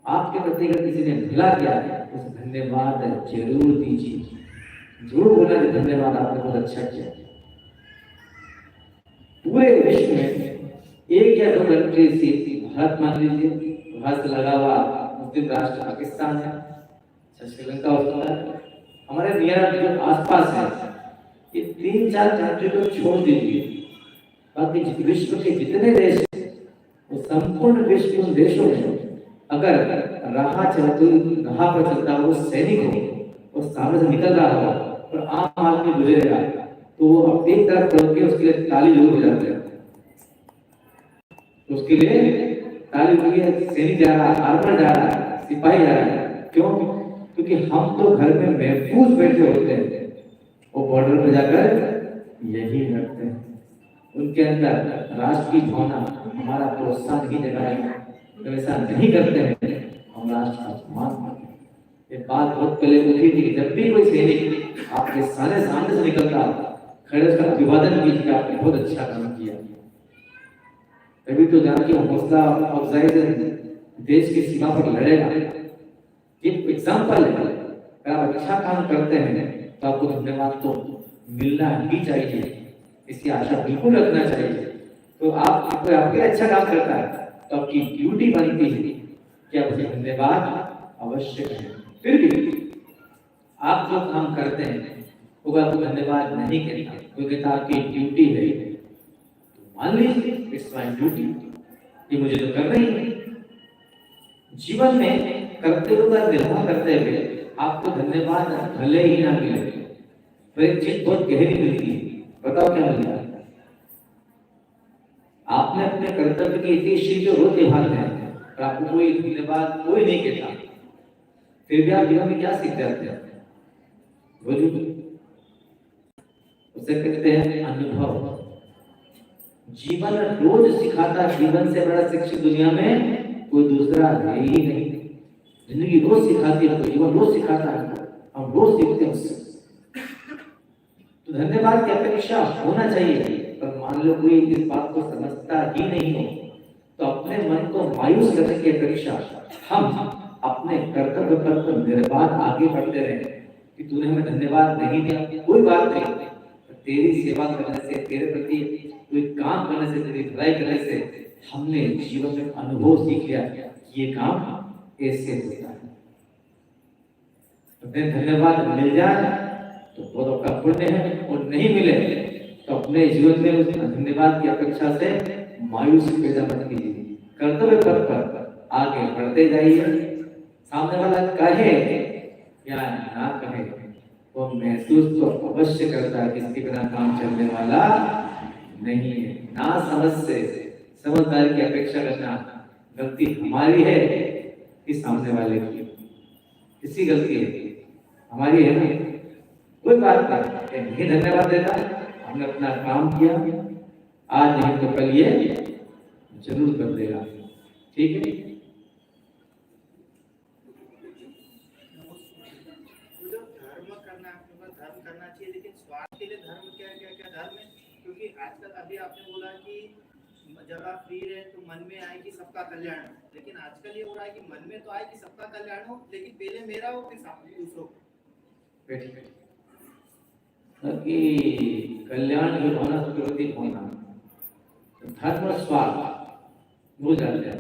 Speaker 1: आपके प्रति अगर किसी ने भला किया तो उसे धन्यवाद जरूर दीजिए, जरूर बोला कि धन्यवाद, आपने बहुत अच्छा किया। पूरे विश्व में एक या दो कंट्री से, भारत मान लीजिए, भारत से लगा हुआ मुस्लिम राष्ट्र पाकिस्तान है, श्रीलंका होता है, हमारे नियर जो आसपास है, ये 3-4 कंट्री को छोड़ दीजिए, बाकी विश्व के जितने देश हैं, वो संपूर्ण विश्व के देशों में अगर राह पर चलता वो सैनिक हो, वो सामने से निकल रहा हो और आम आदमी गुजरेगा तो वो अब एक तरफ करके उसके लिए ताली जरूर हो जाती है। तो उसके लिए ताली हुई है, सैनिक जा रहा है, आर्मर जा रहा है, सिपाही जा रहा है। क्यों? क्योंकि हम तो घर में महफूज बैठे होते हैं, वो बॉर्डर पर जाकर यही करते हैं। उनके अंदर राष्ट्र की भावना हमारा प्रोत्साहन ही जगाएगा। जब ऐसा नहीं करते हैं हम राष्ट्र का अपमान करते हैं। ये बात बहुत पहले उठी थी, जब भी कोई सैनिक आपके सामने से निकलता खड़े उसका अभिवादन कीजिए, आपने बहुत अच्छा काम किया। तभी तो जानकी हौसला अफजाई से देश की सीमा पर लड़ेगा। एक एग्जाम्पल है, अगर आप अच्छा काम करते हैं तो आपको धन्यवाद तो मिलना ही चाहिए, इसकी आशा बिल्कुल रखना चाहिए। तो आप आपके अच्छा काम करता है तो आपकी ड्यूटी बनती है कि आप उसे धन्यवाद अवश्य करें। फिर भी आप जो काम करते हैं वो आपको धन्यवाद नहीं कहता, वो कहता आपकी ड्यूटी है, तो मान लीजिए इट्स माय ड्यूटी, ये मुझे तो करना ही है। जीवन में कर्तव्यों का निर्वाह करते हुए आपको धन्यवाद भले ही ना मिले, पर एक चीज बहुत गहरी मिलती है। बताओ क्या मिलता है? आपने अपने कर्तव्य की इतनी शीघ्र रोज निभाते हैं और आपको कोई धन्यवाद कोई नहीं कहता, फिर भी आप जीवन में क्या सीख जाते हैं? उसे कहते हैं अनुभव। जीवन रोज सिखाता, जीवन से बड़ा शिक्षक दुनिया में कोई दूसरा है ही नहीं। जिंदगी रोज सिखाती है, तो जीवन रोज सिखाता है, हम रोज सीखते हैं उससे। तो धन्यवाद की अपेक्षा होना चाहिए, पर मान लो कोई इस बात को समझता ही नहीं हो तो अपने मन को मायूस करने की अपेक्षा हम अपने कर्तव्य पर तो निर्बाध आगे बढ़ते रहे कि तूने हमें धन्यवाद नहीं दिया, कोई बात नहीं, तेरी सेवा करने से, तेरे प्रति कोई काम करने से, तेरी भलाई करने से हमने जीवन में अनुभव सीख लिया कि ये काम ऐसे होता है। तो धन्यवाद मिल जाए तो बहुत आपका पुण्य है, और नहीं मिले तो अपने जीवन में उस धन्यवाद की अपेक्षा से मायूसी पैदा मत कीजिए। कर्तव्य पथ पर आगे बढ़ते जाइए। सामने वाला कहे या ना कहे, वो महसूस तो अवश्य करता है कि इसके बिना काम चलने वाला नहीं है। ना समझ से समझदारी की अपेक्षा करना गलती हमारी है कि सामने वाले की? किसी गलती है हमारी है ना? कोई बात नहीं, धन्यवाद देता, हमने अपना काम किया, आज नहीं तो कल ये जरूर कर देगा। ठीक है?
Speaker 3: धर्म करना चाहिए, लेकिन स्वार्थ के लिए धर्म क्या धर्म है? क्योंकि आजकल अभी आपने बोला कि जब आप फ्री रहे तो मन में आए कि सबका कल्याण हो, लेकिन आजकल ये हो रहा है कि मन में तो आए कि सबका कल्याण हो, लेकिन पहले मेरा हो फिर दूसरों को।
Speaker 1: कि कल्याण की भावना प्रकृति होना, धर्म और स्वार्थ भूल जाते हैं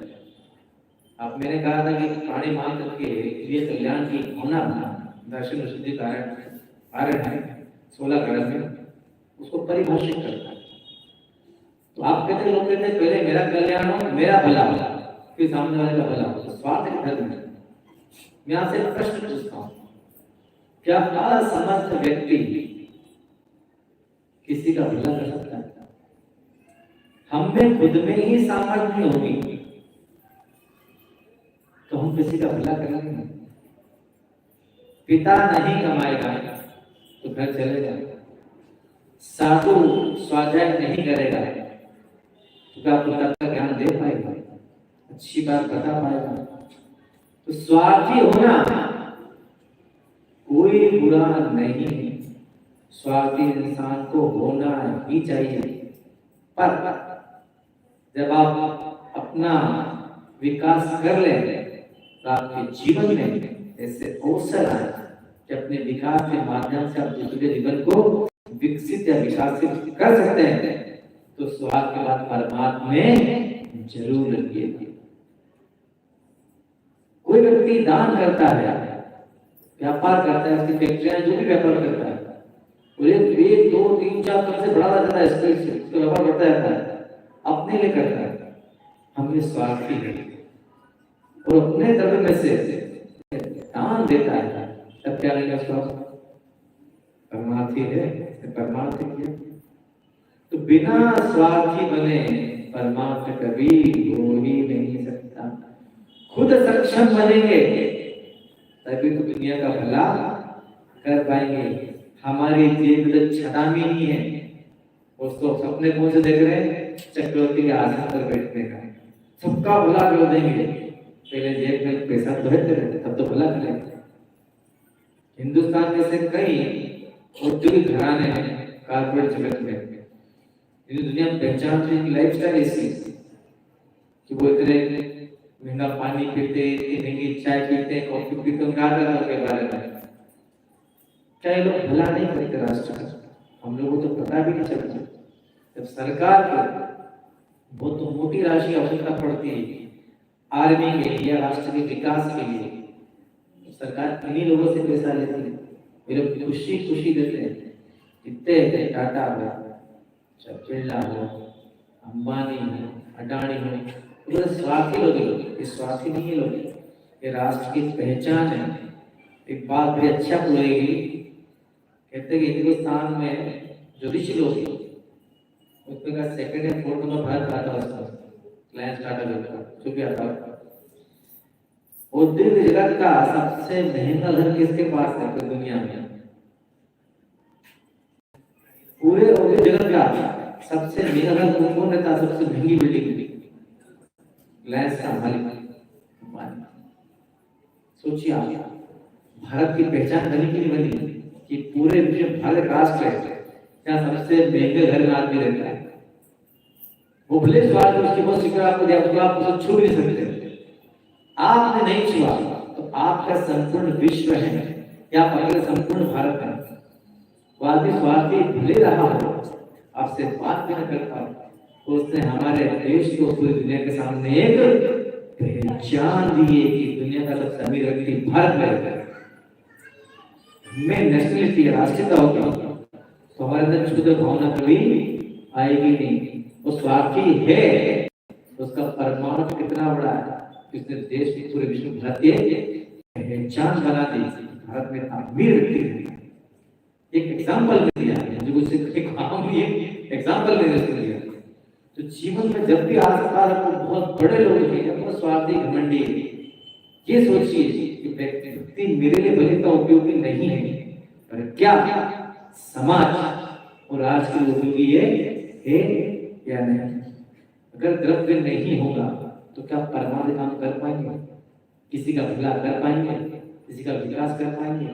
Speaker 1: आप। मैंने कहा था कि प्राणी मान करके लिए कल्याण की भावना बना, दर्शन शुद्धि कारण है 16 कारण में उसको परिभाषित करता है। तो आप कहते हैं, लोग कहते हैं पहले मेरा कल्याण हो, मेरा भला हो, फिर सामने वाले का भला हो, तो स्वार्थ का धर्म है। मैं आपसे एक प्रश्न पूछता हूँ, क्या असमर्थ व्यक्ति किसी का भला कर सकता है? हम में खुद में ही सामर्थ्य नहीं होगी तो हम किसी का भला करेंगे? पिता नहीं कमाएगा तो घर चलेगा, साधु स्वाध्याय नहीं करेगा तो क्या पिता का ज्ञान दे पाएगा, अच्छी बात बता पाएगा? तो स्वार्थी होना कोई बुरा नहीं है, स्वार्थी इंसान को होना ही चाहिए। पर जब आप अपना विकास कर लें तो आपके जीवन में ऐसे अवसर आए कि अपने विकास के माध्यम से आप दूसरे जीवन को विकसित या विकासित कर सकते हैं, तो स्वार्थ के बाद परमात्मा में जरूर लगिए। कोई व्यक्ति दान करता है, व्यापार करता है, उसकी फैक्ट्रियां जो भी व्यापार करता है, एक 2 3 4 तरह से बढ़ा जाता है, इसका व्यापार बढ़ता जाता है, अपने लिए करता है। हम में स्वार्थी है, और अपने द्रव्य में से दान देता है, तब क्या लेगा स्वास्थ्य? परमार्थी है, परमार्थ किया। तो बिना स्वार्थी बने परमार्थ कभी हो ही नहीं सकता। खुद सक्षम बनेंगे तभी तो दुनिया का भला कर पाएंगे। हमारी जेब में छदामी नहीं है, उसको सपने कौन से देख रहे हैं? चक्रवर्ती के आसन पर बैठने का। सबका भला कर देंगे, पहले जेब में पैसा तो है तेरे, तब तो भला करेंगे। हिंदुस्तान में से कई औद्योगिक घराने हैं कारपोरेट जगत में, दुनिया में पहचान की लाइफस्टाइल ऐसी कि वो इतने महंगा पानी पीते, इतनी महंगी चाय पीते, कॉफी पीते, उनका के बारे में क्या ये लोग भला नहीं करते राष्ट्र का? हम लोगों को तो पता भी नहीं चलता। जब सरकार को बहुत तो मोटी राशि आवश्यकता पड़ती है आर्मी के लिए या राष्ट्र के विकास के लिए, तो सरकार इन्हीं लोगों से पैसा लेती है। ये लोग खुशी खुशी देते हैं। इतने टाटा हो, बिरला हो, अंबानी हो, अडानी हो, ये स्वार्थी लोग हैं। ये स्वार्थी नहीं है लोग, ये राष्ट्र की पहचान है। एक बात बड़ी अच्छा बोलेगी, कहते हैं कि हिंदुस्तान में जो ऋषि लोग उसमें का सेकंड या फोर्थ नंबर भारत आता है, रिलायंस टाटा जो भी आता है। औद्योगिक जगत का सबसे महंगा घर किसके पास है पूरी दुनिया में? पूरे औद्योगिक जगत का सबसे महंगा घर कौन रहता है? सबसे महंगी बिल्डिंग रिलायंस का मालिक। सोचिए आप, भारत की पहचान बनी कि नहीं बनी कि पूरे विश्व भारत राष्ट्र है जहाँ सबसे महंगे घर में आदमी रहता है। वो भले स्वाद उसकी बहुत शिकार आपको दिया, उसको आप उसे छू नहीं सकते। आपने नहीं छुआ तो आपका संपूर्ण विश्व है या आपका संपूर्ण भारत है। वो आदमी स्वार्थी भले रहा हो, आपसे बात भी न करता हो, तो उसने हमारे देश को पूरी दुनिया के सामने एक पहचान दी है कि दुनिया का सबसे अमीर व्यक्ति भारत में रहता है। मैं नेशनलिटी राष्ट्रीयता होगा तो हमारे अंदर शुद्ध भावना कभी आएगी नहीं। वो स्वार्थी है, उसका परमाणु कितना बड़ा है, इसने देश की पूरे विश्व भारतीय पहचान बना दी। भारत में अमीर व्यक्ति है। एक एग्जाम्पल दिया है जो उसे एग्जाम्पल मैंने दिया। तो जीवन में जब भी आसपास आपको बहुत बड़े लोग हैं, बहुत स्वार्थी घमंडी है, ये सोचिए कि व्यक्ति मेरे लिए भले का उपयोगी नहीं है, पर क्या समाज और आज के उपयोगी है या नहीं? अगर द्रव्य नहीं होगा तो क्या परमार्थ काम कर पाएंगे? किसी का भला कर पाएंगे? किसी का विकास कर पाएंगे?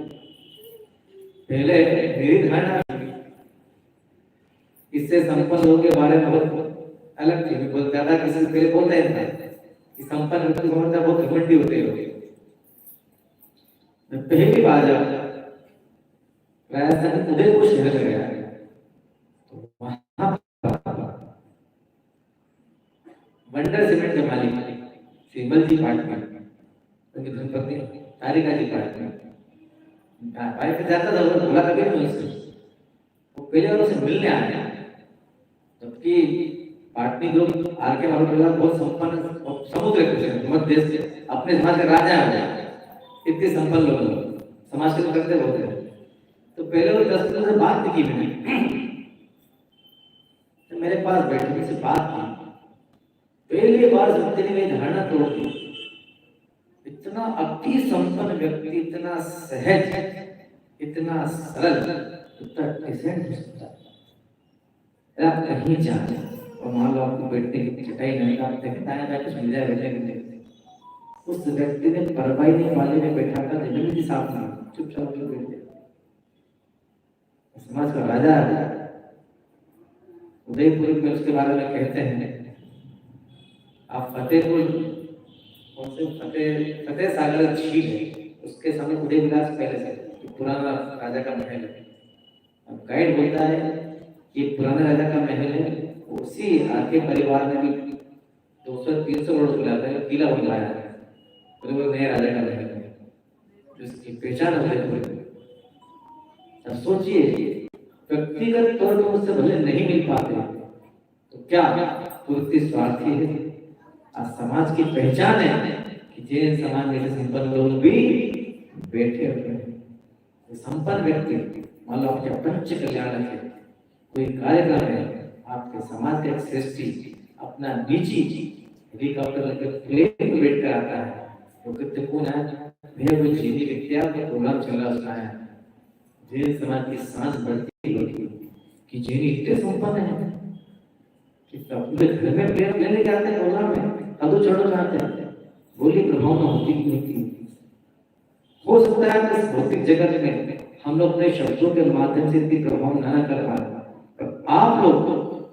Speaker 1: पहले मेरी धारणा इससे संपन्न लोगों के बारे में बहुत अलग थी। मैं बहुत ज्यादा किसी से पहले बोलता ही था कि संपन्न व्यक्ति समझता बहुत घमंडी होते हैं। मैं पहली बार जब राजस्थान उदयपुर शहर में गया तो वहां वंडर सीमेंट के मालिक सिंबल जी पार्टनर, उनकी धर्मपत्नी तारिका जी पार्टनर, भाई से जाता था, वो बोला कभी नहीं उससे। वो पहले और उसे मिलने आया, जबकि पार्टनी ग्रुप आरके वालों बहुत संपन्न समुद्र के देश के अपने समाज के राजा हो जाए, इतने संपन्न लोग समाज के करते होते हैं। तो पहले वो 10 मिनट से बात की मैंने, तो मेरे पास बैठने से बात की। पहली बार सुनते ही मेरी धारणा तोड़ दी। इतना अति संपन्न व्यक्ति, इतना सहज, इतना सरल, इतना डिसेंट हो सकता है। आप कहीं जाए और मान लो आपको बैठने की चटाई नहीं, आप देखता है कुछ मिल जाए बैठने के लिए, उस व्यक्ति ने परवाही नहीं वाले में बैठा था, जमीन की साफ ना चुपचाप बैठ गया। समाज का राजा है। उदयपुर में उसके बारे में कहते हैं, आप फतेहपुर कौन से फतेह सागर झील है, उसके सामने उदय विलास पैलेस है, पुराना राजा का महल है। अब गाइड बोलता है कि पुराने राजा का महल है, उसी आके परिवार ने भी 200-300 करोड़ रुपया है, किला बनवाया है, तो वो नए राजा का महल है, जिसकी पहचान है। अब सोचिए, व्यक्तिगत तौर पर उससे भले नहीं मिल पाते तो क्या पूर्ति स्वार्थी है? आज समाज की पहचान है कि जैन समाज जैसे संपन्न लोग भी बैठे हुए हैं। संपन्न व्यक्ति मान लो आपके पंच कल्याण है, कोई कार्यक्रम है, आपके समाज का एक श्रेष्ठी अपना निजी हेलीकॉप्टर लेकर प्लेन में बैठ कर आता है, तो कितने कौन है भैया वो जीनी विद्या का प्रोग्राम चल रहा उसका है, जैन समाज की सांस बढ़ती होती कि जैन इतने संपन्न है कि अपने घर में प्लेन लेने के आते हैं प्रोग्राम में, कदू चढ़ो चाहते हैं, बोली प्रभाव न होती नहीं। हो सकता है इस भौतिक जगत में हम लोग अपने शब्दों के माध्यम से इतनी प्रभाव न कर पा रहे, पर आप लोग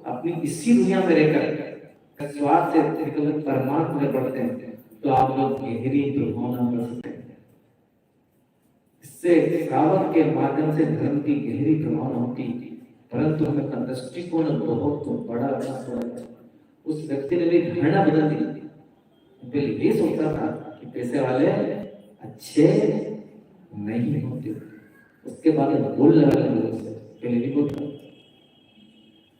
Speaker 1: अपनी इसी दुनिया में रहकर स्वार्थ से निकलकर परमार्थ में बढ़ते हैं तो आप लोग गहरी प्रभाव न कर सकते हैं। इससे श्रावक के माध्यम से धर्म की गहरी प्रभाव न होती, परंतु हमें अपना दृष्टिकोण बहुत बड़ा रखना पड़ेगा। उस व्यक्ति ने भी धारणा बदल दी, पहले ये सोचता था कि पैसे वाले अच्छे नहीं होते, उसके बाद बोल लगा पहले भी बोलता।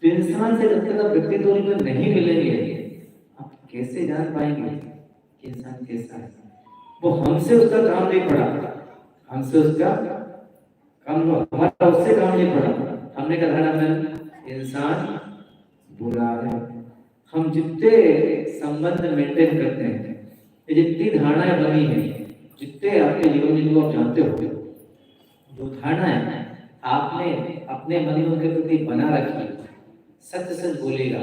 Speaker 1: तो इंसान से जब तक व्यक्ति दूरी में नहीं मिलेंगे आप कैसे जान पाएंगे कि इंसान कैसा है। वो हमसे उसका काम नहीं पड़ा, हमसे उसका काम हमारा उससे काम नहीं पड़ा, हमने कहा धारणा इंसान बुरा है। हम जितने संबंध मेंटेन करते हैं, जितनी धारणाएं बनी है, जितने आपके जीवन में जो आप जानते हो, जो धारणा है आपने अपने मन में उनके प्रति बना रखी, सच सच बोलेगा,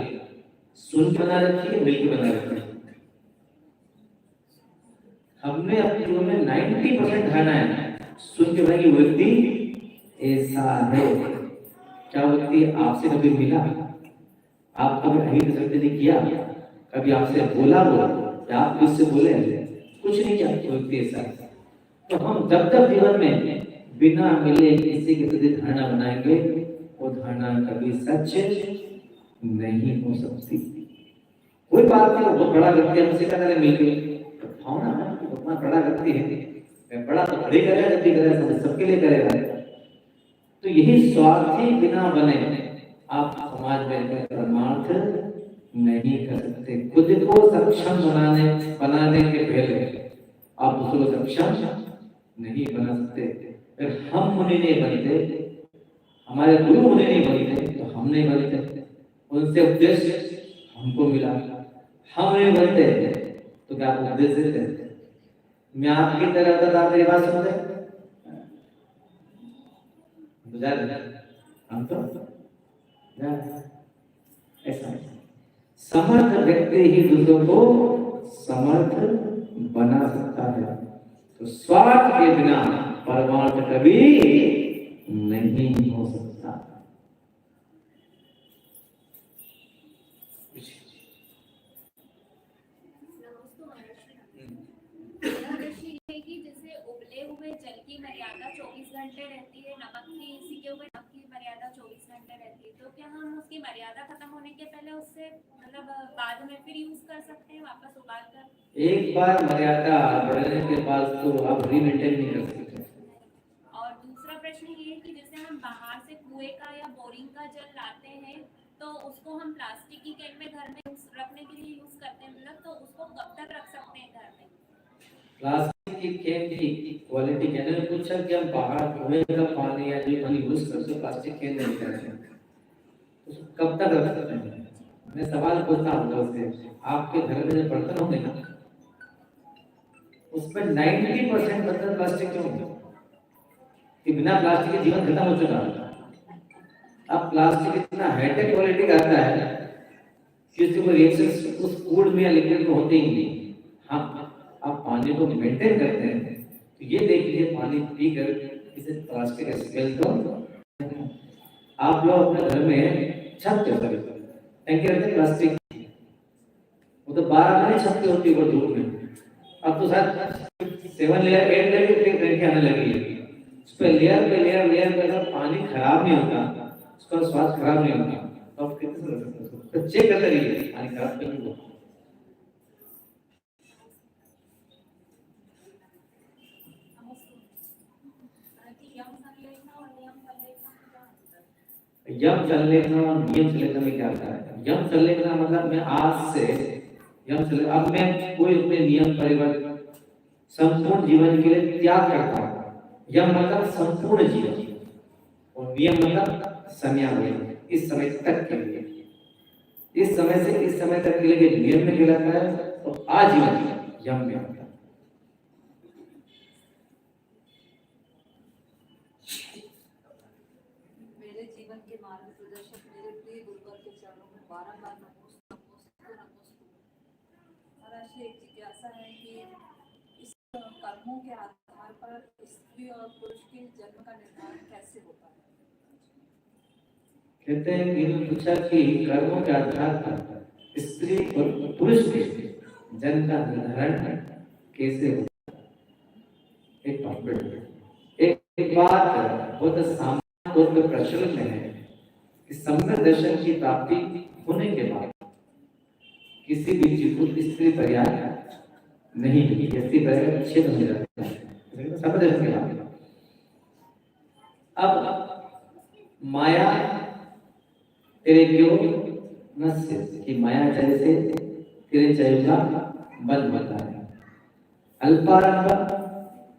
Speaker 1: सुन बना रखी है, मिलकर बना रखी है। हमने अपने जीवन में 90% धारणा है सुन के भाई व्यक्ति ऐसा है। क्या व्यक्ति आपसे कभी मिला, आप कभी अहित सत्य नहीं किया, कभी आपसे बोला वो या आप किससे बोले, कुछ नहीं किया, व्यक्ति ऐसा है। तो हम जब तक जीवन में बिना मिले किसी के प्रति धारणा बनाएंगे, वो धारणा कभी सच नहीं हो सकती। कोई बात नहीं, बहुत बड़ा व्यक्ति हमसे क्या करे मिल गए, भावना उतना बड़ा व्यक्ति है, मैं बड़ा तो बड़े करेगा, जब भी करेगा सबके लिए करेगा। तो यही स्वार्थी बिना बने आप समाज में परमार्थ नहीं कर सकते। खुद को सक्षम बनाने के पहले आप दूसरों को सक्षम नहीं बना सकते। फिर हम मुनि नहीं बनते, हमारे गुरु मुनि नहीं बनते, तो हम नहीं बनते, उनसे उपदेश हमको मिला, हम नहीं बनते तो क्या आप उपदेश देते? मैं आपकी तरह होता तो आप मेरी बात सुनते? हम तो ऐसा समर्थ व्यक्ति ही दूसरों को समर्थ बना सकता है। तो स्वार्थ के बिना परमार्थ कभी नहीं हो सकता।
Speaker 4: जैसे उबले हुए जल की मर्यादा 24 घंटे रहती है, नमक की सीखे हुए नमक की मर्यादा 24 घंटे रहती है, तो क्या हम उसकी मर्यादा खत्म होने के पहले उससे मतलब बाद में फिर यूज कर सकते हैं वापस उबाल कर? एक बार
Speaker 1: मर्यादा बढ़ने के बाद तो आप रीमेंटेन नहीं कर सकते।
Speaker 4: और दूसरा प्रश्न ये है कि जैसे हम बाहर से कुएं का या बोरिंग का जल लाते हैं तो उसको हम प्लास्टिक की कैन में घर में रखने के लिए यूज करते हैं, मतलब तो उसको कब तक रख सकते हैं घर में?
Speaker 1: प्लास्टिक की कैन की क्वालिटी कहने में पूछा कि हम बाहर कुएं का पानी या जो पानी यूज करते प्लास्टिक कैन नहीं करते, उसको कब तक रख सकते हैं? मैं सवाल पूछता हूँ उससे, आपके घर में जो बर्तन होंगे ना उसमें 90% बर्तन प्लास्टिक के होंगे कि बिना प्लास्टिक के जीवन खत्म हो चुका है। अब प्लास्टिक इतना हाईटेक क्वालिटी का आता है कि उसके ऊपर रिएक्शन उस फूड में या लिक्विड में होते ही नहीं। हाँ, आप पानी को मेंटेन करते हैं तो ये देखिए पानी पीकर इसे प्लास्टिक का स्मेल तो आप लोग अपने घर में छत के ऊपर टैंकी रखते हैं प्लास्टिक, वो तो 12 महीने छत पे होती है वो धूप में। अब तो शायद 7 लेयर 8 लेयर की टैंकी आने लगी है, उस पर लेयर पे अगर पानी खराब नहीं होता, उसका स्वाद खराब नहीं होता, तो आप कितने रख सकते हो? तो चेक करते रहिए पानी खराब तो नहीं होगा। यम चलने का और नियम चलने का में क्या होता है? यम चलने का मतलब मैं आज से यम चले, अब मैं कोई अपने नियम परिवर्तन संपूर्ण जीवन के लिए त्याग करता है। यम मतलब संपूर्ण जीवन और नियम मतलब समयावधि, इस समय तक के लिए, इस समय से इस समय तक के लिए नियम में कहलाता है और आजीवन यम में होता है।
Speaker 5: मेरे जीवन के मार्ग प्रदर्शक मेरे प्रिय गुरुवर के चरणों में बारंबार नमोस्तु नमोस्तु नमोस्तु। महाराज जी, एक जिज्ञासा है कि इस कर्मों के आधार पर स्त्री और पुरुष के जन्म का निर्धारण कैसे होता है?
Speaker 1: कहते हैं कि पूछा कि कर्मों के आधार पर स्त्री और पुरुष के जन्म का निर्धारण कैसे होता है। एक बात बहुत सामान्य तौर पर प्रचलित है कि सम्यक दर्शन की प्राप्ति होने के बाद किसी भी जीव को स्त्री पर्याय नहीं मिली, स्त्री पर्याय छेद हो जाता है सम्यक दर्शन के बाद। अब माया तेरे क्यों नस्य कि माया चले से तेरे चय का बल होता है। अल्पारंभ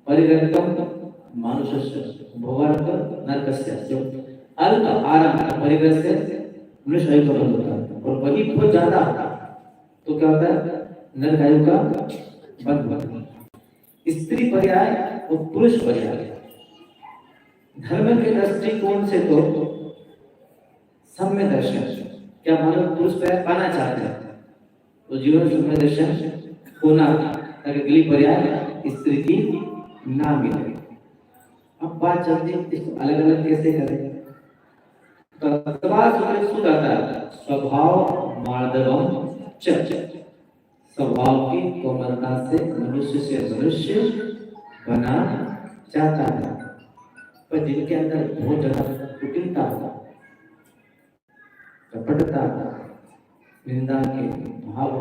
Speaker 1: परिवर्तन मानुषस्य भोगार्थ नरकस्य, जो अल्प आरंभ परिवर्तन से मनुष्य आयु का बल होता है और वही बहुत ज्यादा तो क्या होता है, नरक आयु का बल होता है। स्त्री पर्याय और पुरुष पर्याय धर्म के दृष्टिकोण से तो सम्य दर्शन, क्या मानव पुरुष पर्याय पाना चाहते हैं तो जीवन सम्य दर्शन होना ताकि अगली पर्याय स्त्री की ना मिले। अब बात चलती है इसको अलग अलग कैसे करें। स्वभाव मार्दवम च, स्वभाव की कोमलता से मनुष्य बना जाता है, पर जिनके अंदर बहुत ज्यादा कुटिलता होगा, कपटता, निंदा के भाव,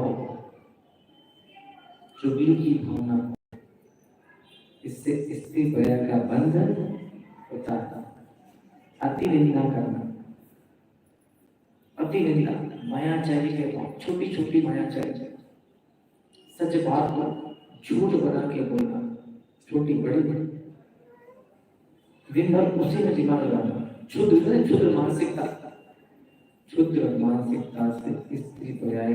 Speaker 1: चुगली की भावना, इससे स्त्री पर्याय का बंधन होता है। अति निंदा करना, अति निंदा मायाचारी के पास, छोटी छोटी मायाचारी, सच बात को झूठ बना के बोलना, छोटी बड़ी दिन भर उसी में दिमाग लगाना, क्षुद्र मानसिकता, क्षुद्र मानसिकता से स्त्री पर्याय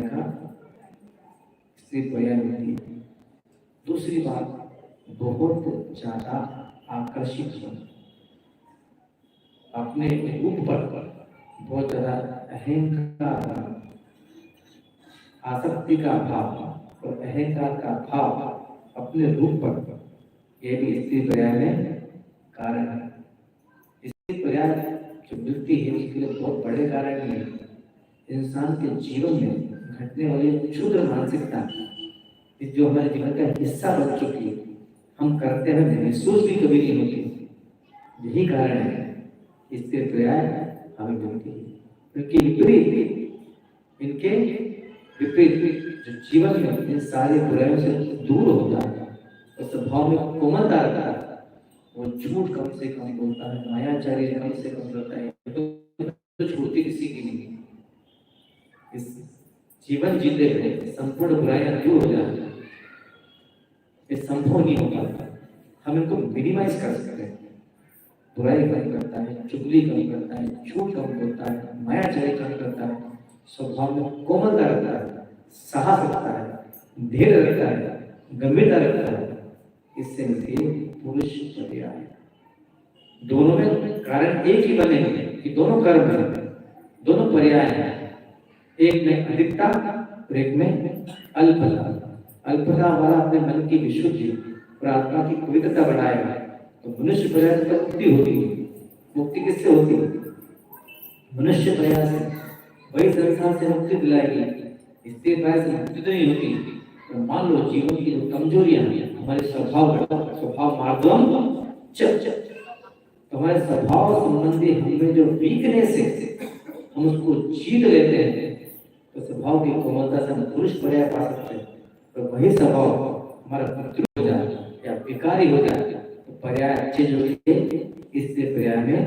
Speaker 1: होती है। दूसरी बात, बहुत ज्यादा आकर्षित होना, अपने रूप पर बहुत ज्यादा अहंकार, आसक्ति का भाव और अहंकार का भाव अपने रूप पर, यह भी स्त्री पर्याय में कारण है। स्त्री पर्याय जो मिलती है उसके लिए बहुत बड़े कारण है इंसान के जीवन में घटने वाली क्षुद्र मानसिकता, जो हमारे जीवन का हिस्सा बन चुकी है, हम करते हैं महसूस भी कभी नहीं होती। यही कारण है स्त्री पर्याय हमें मिलती है, क्योंकि विपरीत, इनके विपरीत जो जीवन में इन सारे बुराइयों से दूर होता है और स्वभाव में कोमलता रखता है, वो झूठ कम से कम बोलता है, मायाचारी कम से कम करता है, तो छूटती किसी की नहीं। इस जीवन जीते हुए संपूर्ण बुराइयां दूर हो जाती है, ये संभव नहीं हो पाता। हम इनको मिनिमाइज कर सकते हैं। बुराई कम करता है, चुगली कम करता है, झूठ कम करता है, मायाचारी कम करता है, स्वभाव में कोमलता रखता है, साहस रखता है, धैर्य रखता है, गंभीरता रखता है। इससे मिलती पुरुष पर्याय। दोनों में कारण एक ही बने हैं कि दोनों कर्म हैं, दोनों पर्याय हैं। एक में अधिकता और एक में अल्पता। अल्पता वाला अपने मन की विशुद्धि और आत्मा की पवित्रता बढ़ाएगा तो मनुष्य पर्याय से मुक्ति होती है। मुक्ति किससे होती है? मनुष्य पर्याय से। वही संसार से मुक्ति दिलाएगी। स्त्री पर्याय से मुक्ति तो नहीं होती। तो मान लो जीवन की जो कमजोरियां हमारे स्वभाव मार्दवम च, हमारे स्वभाव संबंधी हमें जो वीकनेस है हम उसको जीत लेते हैं तो स्वभाव की कोमलता से हम पुरुष पर्याय पा सकते हैं। तो वही स्वभाव हमारा पुत्र हो जाए या विकारी हो जाए तो पर्याय अच्छे जो इससे पर्याय में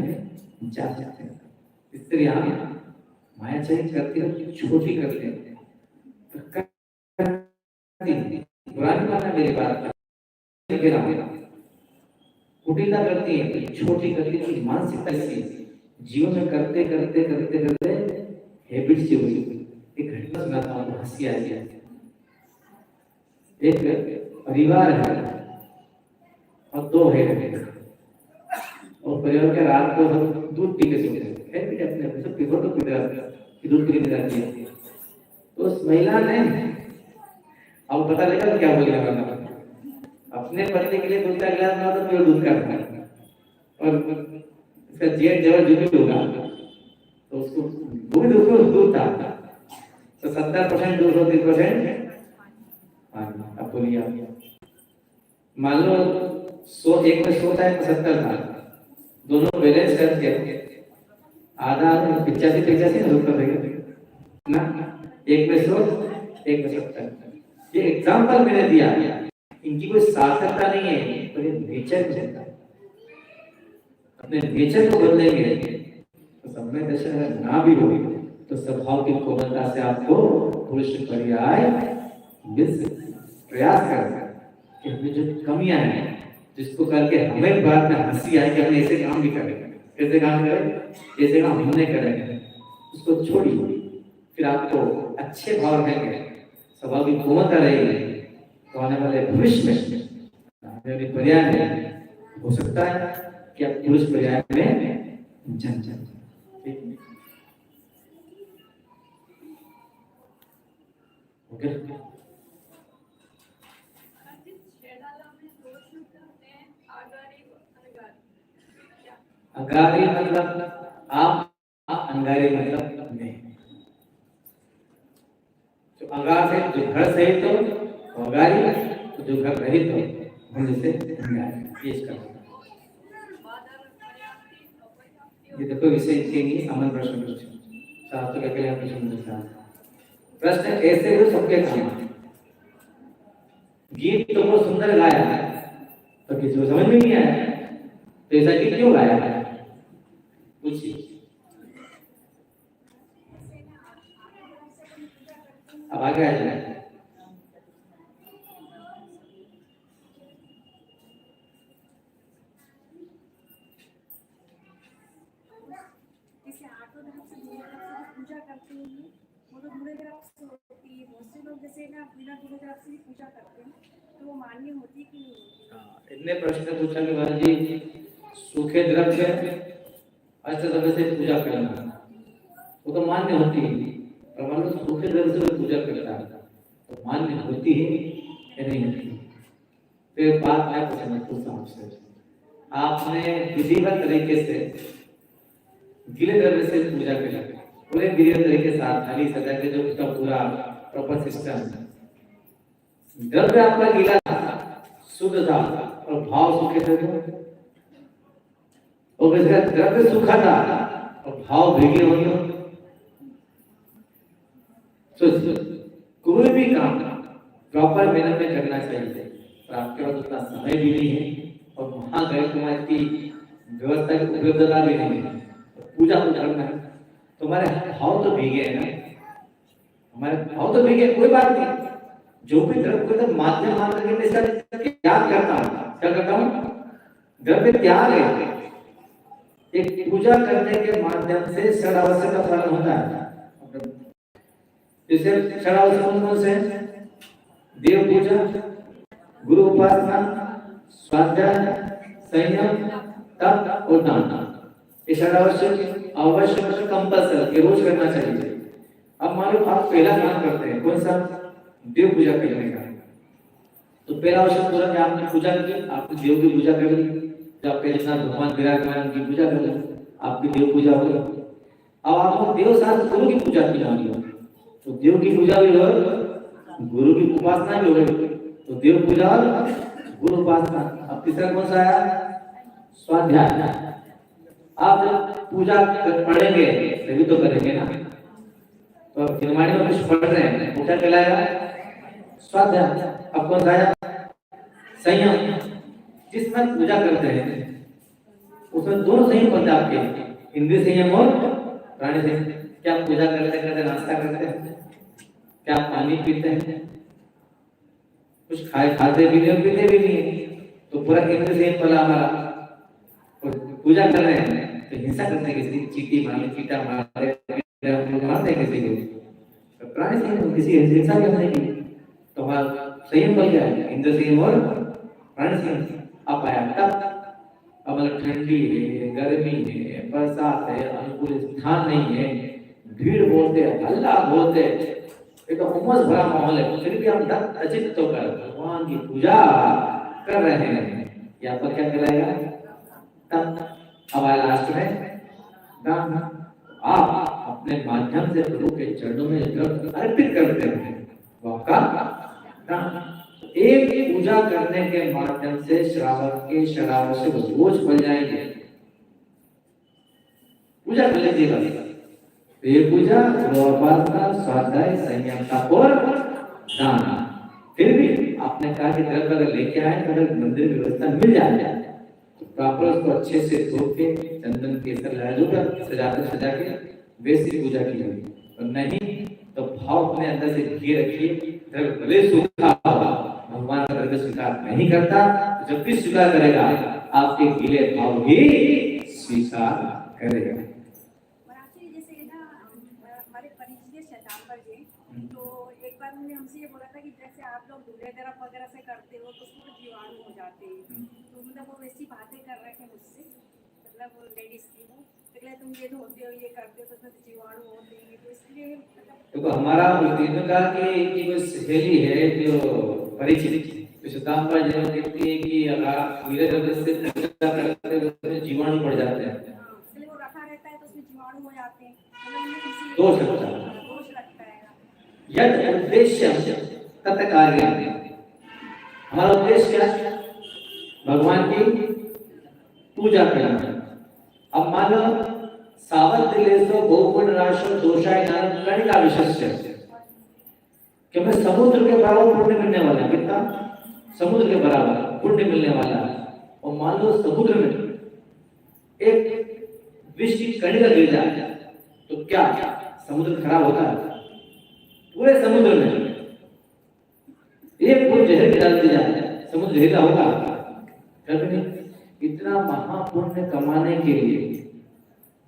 Speaker 1: जा सकते हैं। स्त्री मायाचारी करती है, छोटी करते हैं, बुरा नहीं माना मेरी बात का। कह रहा हूँ, कुटिलता करती है, छोटी करती है, मानसिकता ऐसी जीवन में करते करते करते करते हैबिट से हुई। एक घटना सुनाता हूँ, हंसी आ गया। एक परिवार है और दो है, और परिवार के रात को हम दूध पी के सोते हैं, हैबिट अपने अपने सब पीकर तो पीते रहते हैं कि दूध पी के जाती है। तो उस महिला ने, अब पता लगा क्या बोलेगा, अपने पति के लिए दूध का गिलास ना तो फिर दूध का है, और इसका जेठ जबर जो भी होगा तो उसको वो भी दूध था, तो 70% दूध और 30% अब बोलिए मान लो 100 एक में 100 था, 75 था, दोनों बैलेंस करके आधा 85 दूध कर देंगे ना, एक में 100 एक में 70। ये एग्जाम्पल मैंने दिया, इनकी कोई सार्थकता नहीं है, तो ये नेचर है। अपने नेचर को बदलेंगे तो सब में दशा ना भी हो तो स्वभाव की कोमलता से आपको पुरुष पर्याय मिल सकती। प्रयास करना कि हमें जो कमियां हैं जिसको करके हमें बाद में हंसी आए कि हमने ऐसे काम भी करेंगे, ऐसे काम करें, ऐसे काम हमने करेंगे, उसको छोड़िए। फिर आपको अच्छे भाव रहेंगे, स्वभाव की कोमलता रहेगी, तो आने वाले भविष्य में पर्याय में हो सकता है कि आप पुरुष पर्याय में जन जाए। ओके, अगारी मतलब आप, अंगारी मतलब नहीं। तो अगार से जो घर सही तो अगारी, तो जो घर रही तो हम जैसे अंगारी। ये इसका ये देखो विषय के लिए सामान्य प्रश्न पूछो, शास्त्र के लिए प्रश्न पूछा। प्रश्न ऐसे हो सबके काम। गीत तो बहुत सुंदर गाया है, तो किसी को समझ में नहीं आया, तो ऐसा गीत क्यों गाया है? पूछिए। अब आगे आ जाए।
Speaker 2: पूजा करते हैं वो तो बुरे ग्रह से होती है। बहुत से लोग जैसे ना बिना बुरे ग्रह से भी पूजा करते हैं, तो वो मान्य होती है कि नहीं होती?
Speaker 1: इतने प्रश्न पूछा कि महाराज जी सूखे द्रव्य अच्छे तरह से पूजा करना वो तो मान्य होती है, पर मान लो सूखे द्रव्य से पूजा करता है तो मान्य होती है या नहीं होती? तो एक बात मैं पूछता हूँ आपसे, आपने विधिवत तरीके से गीले द्रव्य से पूजा करी, पूरे विधिवत तरीके से थाली सजा के जो उसका पूरा प्रॉपर सिस्टम, द्रव्य आपका गीला था, शुद्ध था, और भाव सूखे थे, और वैसे द्रव्य सूखा था और भाव भीगे हुए। तो कोई भी काम प्रॉपर मेहनत में करना चाहिए, पर आपके पास उतना समय भी नहीं है और वहां गए तुम्हारी की व्यवस्था की उपलब्धता भी नहीं है, पूजा को करना है, तुम्हारे भाव तो भीगे है ना, हमारे भाव तो भीगे, कोई बात नहीं। जो भी द्रव्य को माध्यम मान करके मैं इसका त्याग करता हूँ, क्या करता हूँ? द्रव्य त्याग है, एक पूजा करने के माध्यम से षड आवश्यक का पालन होता है। जैसे षड आवश्यक कौन से? देव पूजा, गुरु उपासना, स्वाध्याय, संयम, तप और दान। ये षड आवश्यक आवश्यक कंपल्सरी रोज करना चाहिए। अब मान लो आप पहला काम करते हैं, कौन सा? देव पूजा करने का। तो पहला आवश्यक पूरा कि आपने पूजा की, आपने देव की पूजा कर ली, जब आपके जितना भगवान विराजमान उनकी पूजा कर ली, आपकी देव पूजा हो गई। अब आपको देव साथ गुरु की पूजा की जानी हो, तो देव की पूजा भी हो, गुरु की उपासना भी हो गई, तो देव पूजा और गुरु उपासना। अब तीसरा कौन सा आया? स्वाध्याय। आप जब पूजा पढ़ेंगे तभी तो करेंगे ना, तो निर्माणी में कुछ पढ़ रहे हैं, पूजा कहलाएगा स्वाध्याय। अब कौन सा आया? संयम। जिसमें पूजा करते हैं उसमें दोनों संयम बनते हैं आपके, इंद्रिय संयम और प्राणी संयम। क्या आप पूजा करते करते नाश्ता करते हैं? क्या आप पानी पीते हैं? कुछ खाते भी नहीं, पीते भी नहीं, तो पूरा इंद्र से पला हमारा और पूजा कर रहे हैं तो हिंसा करते हैं, किसी चीटी मारे, चीटा मारे, मारते हैं किसी को, तो प्राणी संयम, किसी हिंसा भी हमने की तो हमारा संयम बन गया, इंद्र संयम और प्राणी संयम अब आया। तब अब मतलब ठंडी है, गर्मी है, बरसात है, अनुकूल स्थान नहीं है, भीड़ बोलते, हल्ला बोलते, एक उमस भरा माहौल है, फिर भी हम दत्त अचित होकर भगवान की पूजा कर रहे हैं। यहाँ पर क्या कराएगा? तब अब आया लास्ट में दान। आप अपने माध्यम से प्रभु के चरणों में अर्पित करते हैं, वो आपका दान। एक पूजा करने के माध्यम से श्रावक के शराब से बोझ बन जाएंगे। पूजा कर लीजिए बस, ये पूजा उपासना, स्वाध्याय, संयम का और दान। फिर भी आपने कहा कि तरफ अगर लेके आए तो अगर मंदिर व्यवस्था मिल जाए तो प्रॉपर उसको अच्छे से धो के चंदन केसर लगा सजा के वैसी पूजा की होगी, और नहीं तो भाव अपने अंदर से घी रखिए। भले सूखा भगवान का द्रव्य स्वीकार नहीं करता, तो जब भी स्वीकार करेगा आपके गीले भाव ही स्वीकार करेगा।
Speaker 2: जैसे ना हमारे परिचय शतांबर जी, तो एक बार उन्होंने हमसे ये बोला था कि जैसे आप लोग दूल्हे तरफ वगैरह से करते हो तो उसमें जीवाणु हो जाते हैं, तो मतलब वो वैसी बातें कर रहे थे मुझसे, मतलब वो लेडीज की, वो तो तुम ये धोते हो, ये करते हो तो उसमें जीवाणु होते हैं, तो इसलिए
Speaker 1: तो हमारा उद्देश्य का कि वो सहेली है जो परिचित, तो शतांबर जी कहती है कि अगर पूरे तरह से पूजा करते हैं तो जीवाणु बढ़ जाते हैं,
Speaker 2: वो रखा रहता है तो उसमें जीवाणु हो जाते हैं, मतलब
Speaker 1: दोष लगता है।
Speaker 2: है।
Speaker 1: यद उद्देश्य तत् कार्य, हमारा उद्देश्य क्या है? भगवान की पूजा करना। अब मान लो सावध दिलेसो गोकुल राशो दोषाय नाम कणिका विशेष्य, कि हमें समुद्र के बराबर पुण्य मिलने वाला है। कितना? समुद्र के बराबर पुण्य मिलने वाला है। और मान लो समुद्र में एक विष की कणिका गिर जाए तो क्या समुद्र खराब होता है? पूरे समुद्र में एक फूट जहर डाल दिया जाए, समुद्र जहरीला होगा? कभी नहीं। इतना महापुण्य कमाने के लिए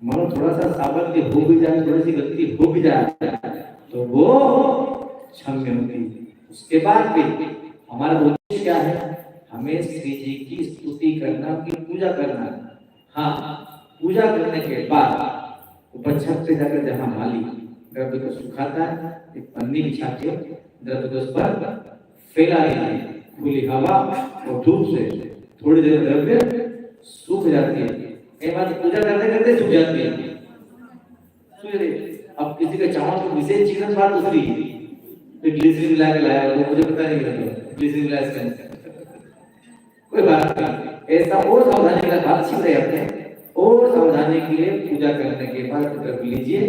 Speaker 1: मानो थोड़ा सा सावधानी हो भी जाए, थोड़ी सी गलती हो भी जाए तो वो क्षम्य होती। उसके बाद भी हमारा उद्देश्य क्या है? हमें श्री जी की स्तुति करना, की पूजा करना। हाँ, पूजा करने के बाद ऊपर छत पे जाकर जहाँ माली द्रव्य को सुखाता है, एक पन्नी बिछा के द्रव्य को उस पर फैला देती है, खुली हवा और धूप से थोड़ी देर द्रव्य सूख जाती है। कई बार पूजा करते करते सूख जाती है। अब किसी का चावल को विशेष चिकन बात दूसरी ग्लिसरीन मिला के लाया तो मुझे पता नहीं लगा ग्लिसरीन मिला इसमें कोई बात नहीं। ऐसा और सावधानी का बात सीख रहे अपने, और सावधानी के लिए पूजा करने के बाद द्रव्य लीजिए,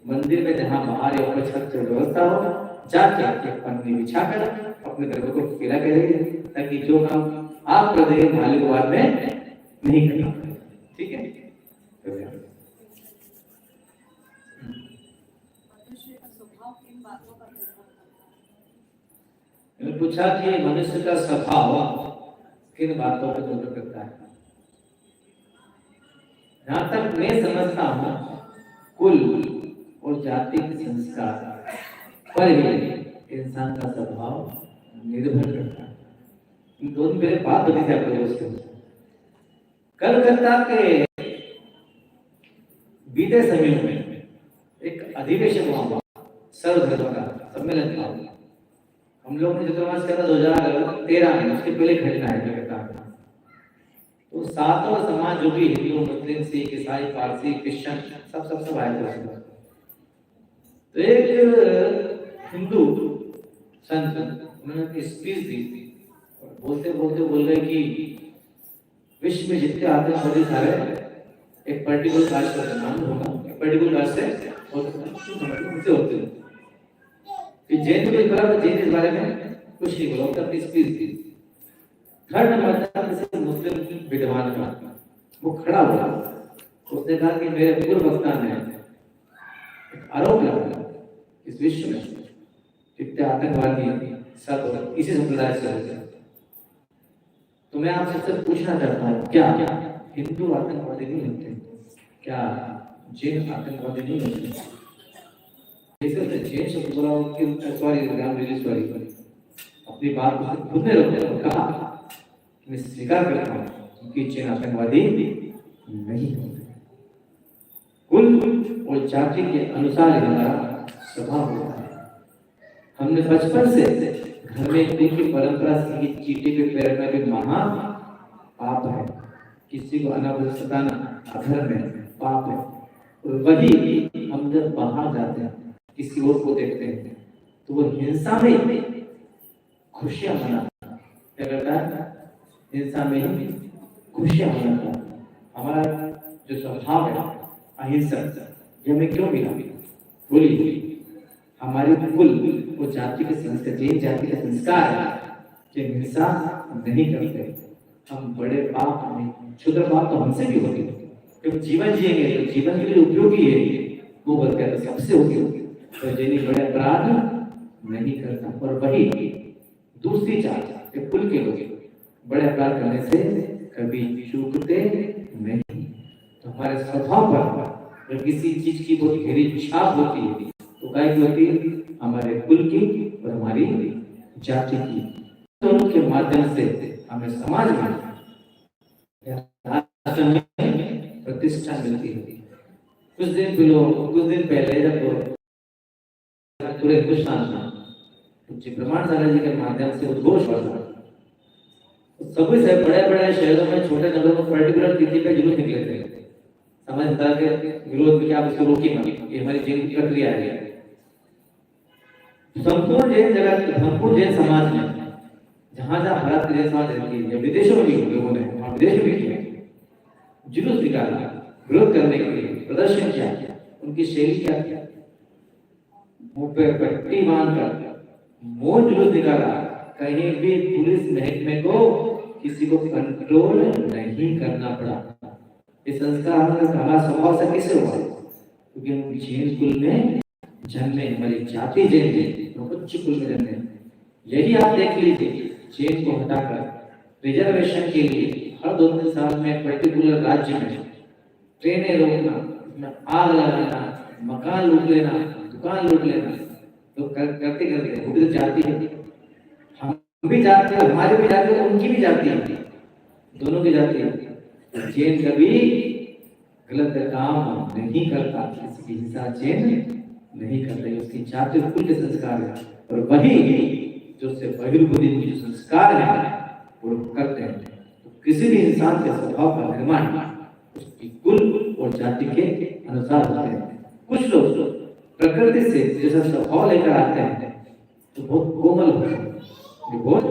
Speaker 1: मंदिर में जहाँ बाहर या ऊपर छत की व्यवस्था हो जाके पन्नी बिछाकर अपने द्रव्य को फैला के रहिए, ताकि जो काम आप कर देंगे मालिक बाद में नहीं करना। ठीक है? मैंने पूछा कि मनुष्य का स्वभाव किन बातों पर निर्भर करता है? जहां तक मैं समझता हूँ, कुल और जाति के संस्कार पर ही इंसान का स्वभाव निर्भर करता है। इन दोनों मेरे बात होती थी आपके दोस्तों। कलकत्ता के बीते समय में एक अधिवेशन हुआ, सर्वधर्म का सम्मेलन था। हम लोग ने चतुर्मास किया था 2013 में, उसके पहले घटना है कलकत्ता में। तो सातों समाज जो भी हिंदू, मुस्लिम, सिख, ईसाई, पारसी, क्रिश्चियन सब आए थे। तो एक हिंदू संत उन्होंने स्पीच दी, बोलते बोलते बोल रहे कि विश्व में जितने आतंकवादी सारे एक पर्टिकुलर कास्ट का नाम होगा, एक पर्टिकुलर कास्ट से होते हैं। कि जैन के बारे में कुछ नहीं बोला, उसका अपनी स्पीच दी। थर्ड नंबर था मुस्लिम विद्वान का, वो खड़ा हुआ, उसने कहा कि मेरे पूर्व वक्ता ने आरोप लगाया इस विश्व में जितने आतंकवादी सब इसी संप्रदाय से होते हैं। तो मैं आप सबसे पूछना चाहता हूँ, क्या हिंदू आतंकवादी नहीं होते? क्या जैन आतंकवादी नहीं होते? जैसे उसने जैन शब्द बोला कि सॉरी अपनी बात को खुद ने रोका और कहा मैं स्वीकार करता हूँ कि जैन आतंकवादी नहीं होते। कुल और जाति के अनुसार हमारा स्वभाव होता है। हमने बचपन से घर में एक की परंपरा सीखी, चींटी पे पैर में भी महान पाप है, किसी को अनावश्यक सताना अधर्म है, पाप है। और वही हम जब बाहर जाते हैं, किसी और को देखते हैं, तो वो हिंसा में खुशियां मनाता है। क्या करता है? हिंसा में ही खुशियां मनाता है। हमारा जो स्वभाव है अहिंसक, ये हमें क्यों मिला? बोलिए। हमारी कुल वो जाति के संस्कार, जैन जाति का संस्कार है कि हिंसा नहीं करते। हम बड़े पाप में, क्षुद्र पाप तो हमसे भी होते, क्योंकि जीवन जिएंगे तो जीवन के लिए उपयोगी है, वो बोलते हैं तो सबसे उपयोगी। तो जैनी बड़े अपराध नहीं करता, और वही दूसरी जाति के कुल के लोग बड़े अपराध करने से कभी चूकते नहीं। तो हमारे स्वभाव पर जब किसी चीज की बहुत गहरी छाप होती है तो क्या होती है? हमारे कुल की और हमारी जाति की, दोनों के माध्यम से हमें समाज में प्रतिष्ठा मिलती है। कुछ दिन पहले जब पूरे हिंदुस्तान में प्रमाणशाला जी के माध्यम से उद्घोष हुआ था, सभी से बड़े शहरों में, छोटे नगरों में पर्टिकुलर तिथि पे जुलूस निकले थे समझदार के विरोध में, आप इसको रोकिए मत, ये हमारी जैन की प्रक्रिया है। संपूर्ण जैन जगत, संपूर्ण जैन समाज में जहां जहां भारत के जैन समाज रहती है, विदेशों में भी लोगों ने, विदेश में किया, जुलूस निकाला, विरोध करने के लिए प्रदर्शन किया। उनकी शैली क्या थी? मुंह पे पट्टी बांधकर मौन जुलूस निकाला। कहीं भी पुलिस महकमे को किसी को कंट्रोल नहीं करना पड़ा। ये संस्कार हमारा स्वभाव से कैसे हुआ? क्योंकि हम जैन कुल में जन्मे, हमारी जाति जैन है, उच्च कुल में जन्मे। यही आप देख लीजिए, जैन को हटाकर रिजर्वेशन के लिए हर 2-3 साल में पर्टिकुलर राज्य में ट्रेनें रोकना, आग लगाना, मकान लूट लेना, दुकान लूट लेना, तो करते करते वो भी तो जाति है। हम भी जाति है, हमारी भी जाति है, उनकी भी जाति है, दोनों की जाति है। जैन कभी गलत काम नहीं करता, किसी की हिंसा जैन नहीं करते, उसकी जाति कुल के संस्कार है। और वही जो से बहिर्बुद्धि की जो संस्कार है वो करते हैं। तो किसी भी इंसान के स्वभाव का निर्माण उसकी कुल और जाति के अनुसार होते हैं। कुछ लोग प्रकृति से जैसा स्वभाव लेकर आते हैं तो बहुत कोमल होते हैं, बहुत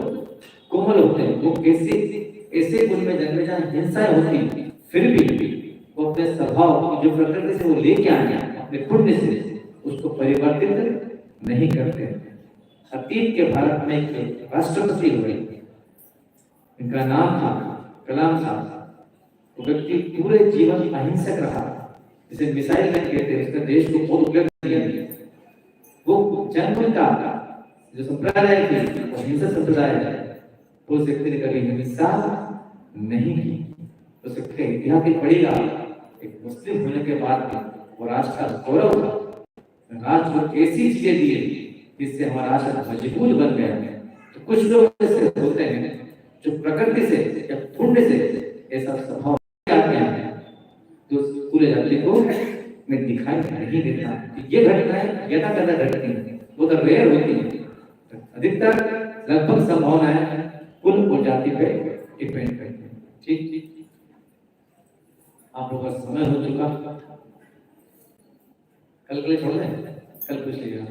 Speaker 1: कोमल होते हैं। वो ऐसे कुल में जन्मे जहाँ हिंसाएं होती, फिर भी वो अपने स्वभाव जो प्रकृति से वो लेके आए अपने पुण्य से, उसको परिवर्तित नहीं करते। अतीत के भारत में एक राष्ट्रपति हुए, इनका नाम था कलाम साहब। वो व्यक्ति पूरे जीवन अहिंसक रहा, जिसे मिसाइल मैन कहते हैं, उसने देश को बहुत उपलब्धि दी। वो जन्म का जो संप्रदाय थी वो हिंसा संप्रदाय है, उस व्यक्ति ने कभी हिंसा नहीं की। तो उसके इतिहास में पढ़ेगा, एक मुस्लिम होने के बाद भी वो राष्ट्र का गौरव था। राष्ट्र को कैसी चीजें दी जिससे हमारा राष्ट्र मजबूत बन गया है। तो कुछ लोग ऐसे होते हैं जो प्रकृति से या पुण्य से ऐसा स्वभाव आ गया है जो पूरे जाति को में दिखाई नहीं देता। ये घटनाएं यथाकथा घटती हैं, वो तो रेयर होती है। अधिकतर लगभग संभावनाएं कुल और जाति पे डिपेंड करती है। ठीक, आप लोगों का समय हो चुका, कल के लिए छोड़ दें, कल पूछ लीजिएगा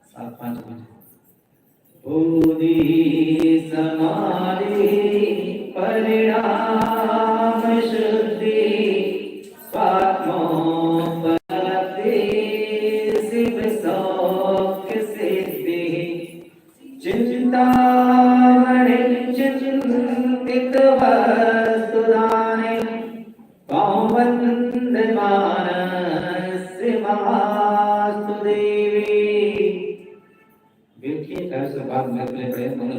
Speaker 1: 7-5 बजे। बोधि समाधि परिणाम शुद्धि स्वात्मोपलब्धि शिव सौख्य सिद्धि चिंतामणि चिंतित वस्तुदाने वंदमानस्य महास्तु देवी। देखिए ऐसे बात मैं पहले पढ़े,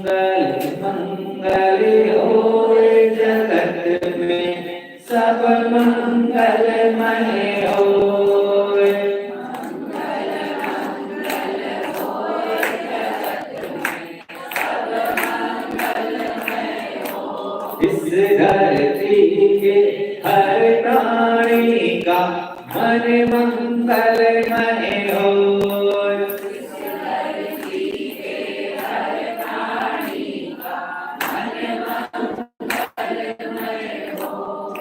Speaker 1: मंगल होए जगत में सब मंगलमय होए। इस धरती के हर प्राणी का मन मंगलमय होए।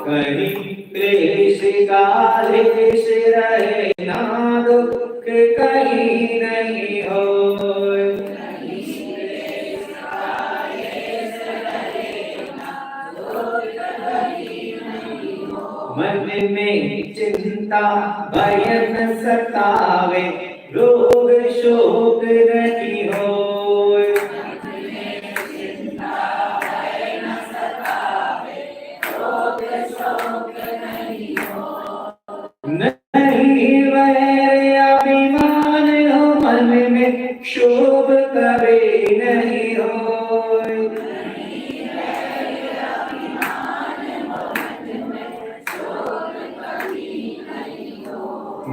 Speaker 1: कहीं क्लेश कालेश रहे ना दुख कहीं नहीं होए। मन में चिंता भय न सतावे रोग शोक नहीं होए। नहीं वैर अभिमान हो मन में क्षोभ करे नहीं होए।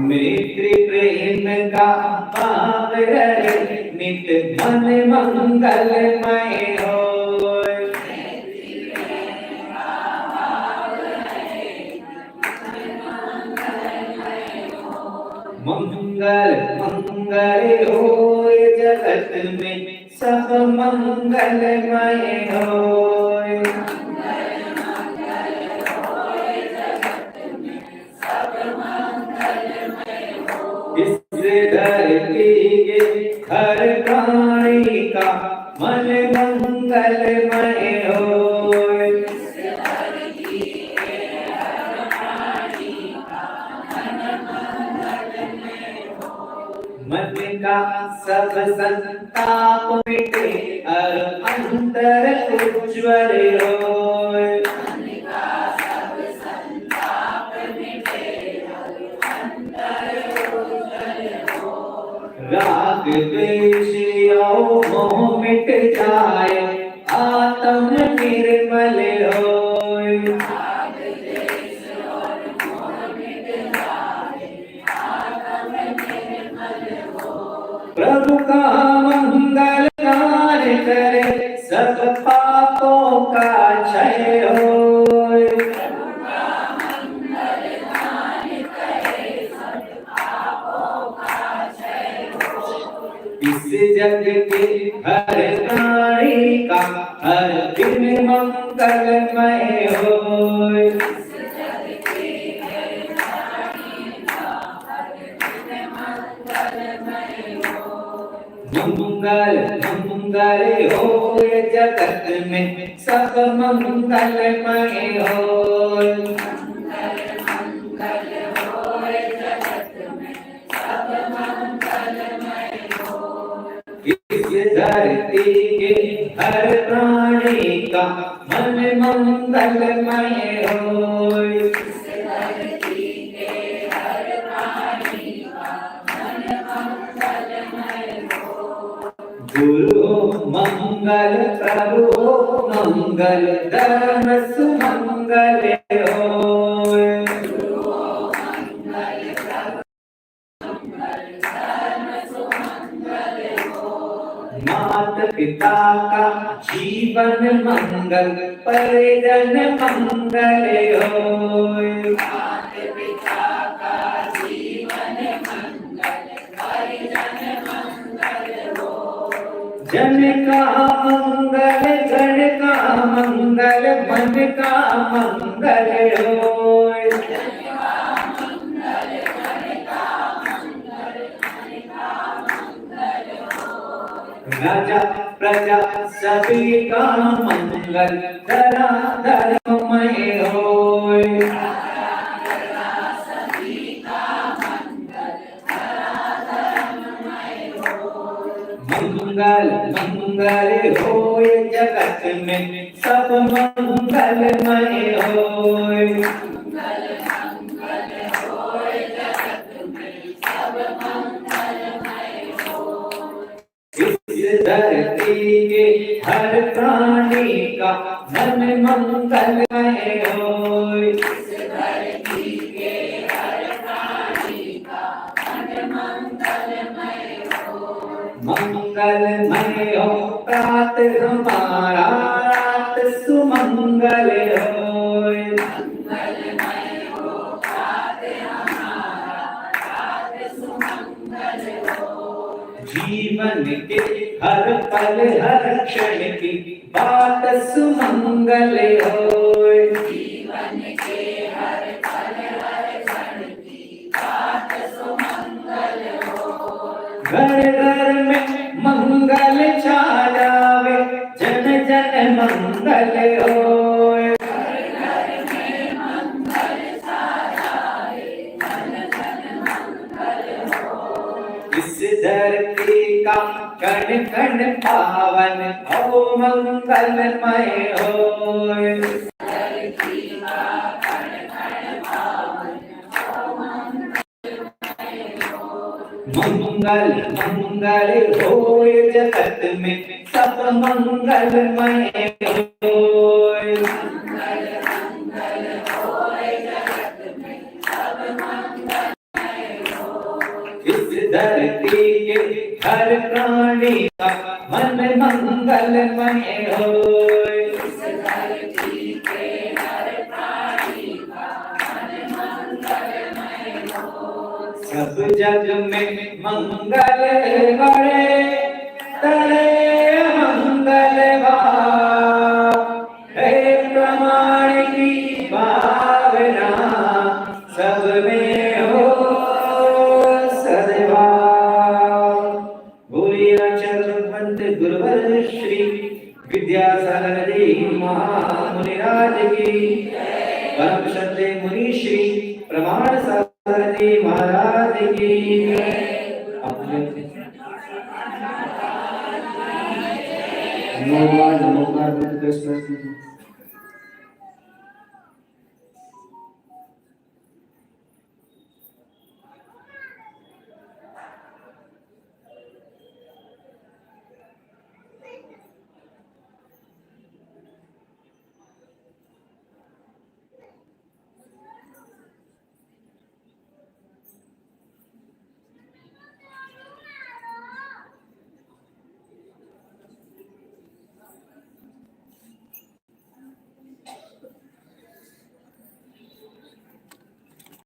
Speaker 1: मैत्री प्रेम का भाव रहे नित मन मंगलमय होए। मंगल मंगल होए जगत में सब मंगलमय होए। इस धरती के हर प्राणी का मन मंगलमय होए। मन का सब संताप मिटे और अंतर उज्ज्वल होए। राग द्वेष और मोह मिट जाए आत्म निर्मल होए। प्रभु का मंगल गान करे सब पापों का क्षय होए। इस जग के हर प्राणी का हर दिन मंगलमय होए। मंगल मंगल होए जगत में सब मंगलमय होए। इस धरती के हर प्राणी का मन मंगलमय होए। गुरु मंगल प्रभु मंगल धर्म सुमंगल होए। माता पिता का जीवन मंगल परिजन मंगल होए। जन का मंगल जन का मंगल मन का मंगल होए। राजा प्रजा सभी का मंगल धरा धर्ममय होए। मंगल मंगल होए जगत में सब मंगलमय होए। इस धरती के हर प्राणी का मन मंगलमय होय। इस धरती के हर प्राणी का मन मंगलमय होय। मंगलमय हो प्रातः हमारा, रात सुमंगल होय। मंगलमय हो प्रातः हमारा, रात सुमंगल होय। जीवन के हर पल हर क्षण की बात सुमंगल होय। जीवन के हर पल हर क्षण की बात सुमंगल होय। घर घर में मंगल छा जावे, जन जन मंगल होय। घर घर में मंगल छा जावे, जन जन मंगल होय। इस धरती का कण कण पावन हो मंगलमय होय। इस धरती का कण कण पावन हो मंगलमय होय। मंगल मंगल होय जगत में सब मंगलमय होय। मंगल मंगल होय जगत में सब मंगलमय होय। इस धरती के हर प्राणी का मन मंगलमय होय। इस धरती के हर प्राणी का मन मंगलमय होय। सब जग में मंगल बड़े तड़े मंगल है प्रमाण की भावना सब में हो सदैव। चरणवंत गुरुवर श्री विद्यासागर जी महामुनिराज की, परम श्रद्धेय मुनि श्री प्रमाण सागर जी महाराज की। नमो नमो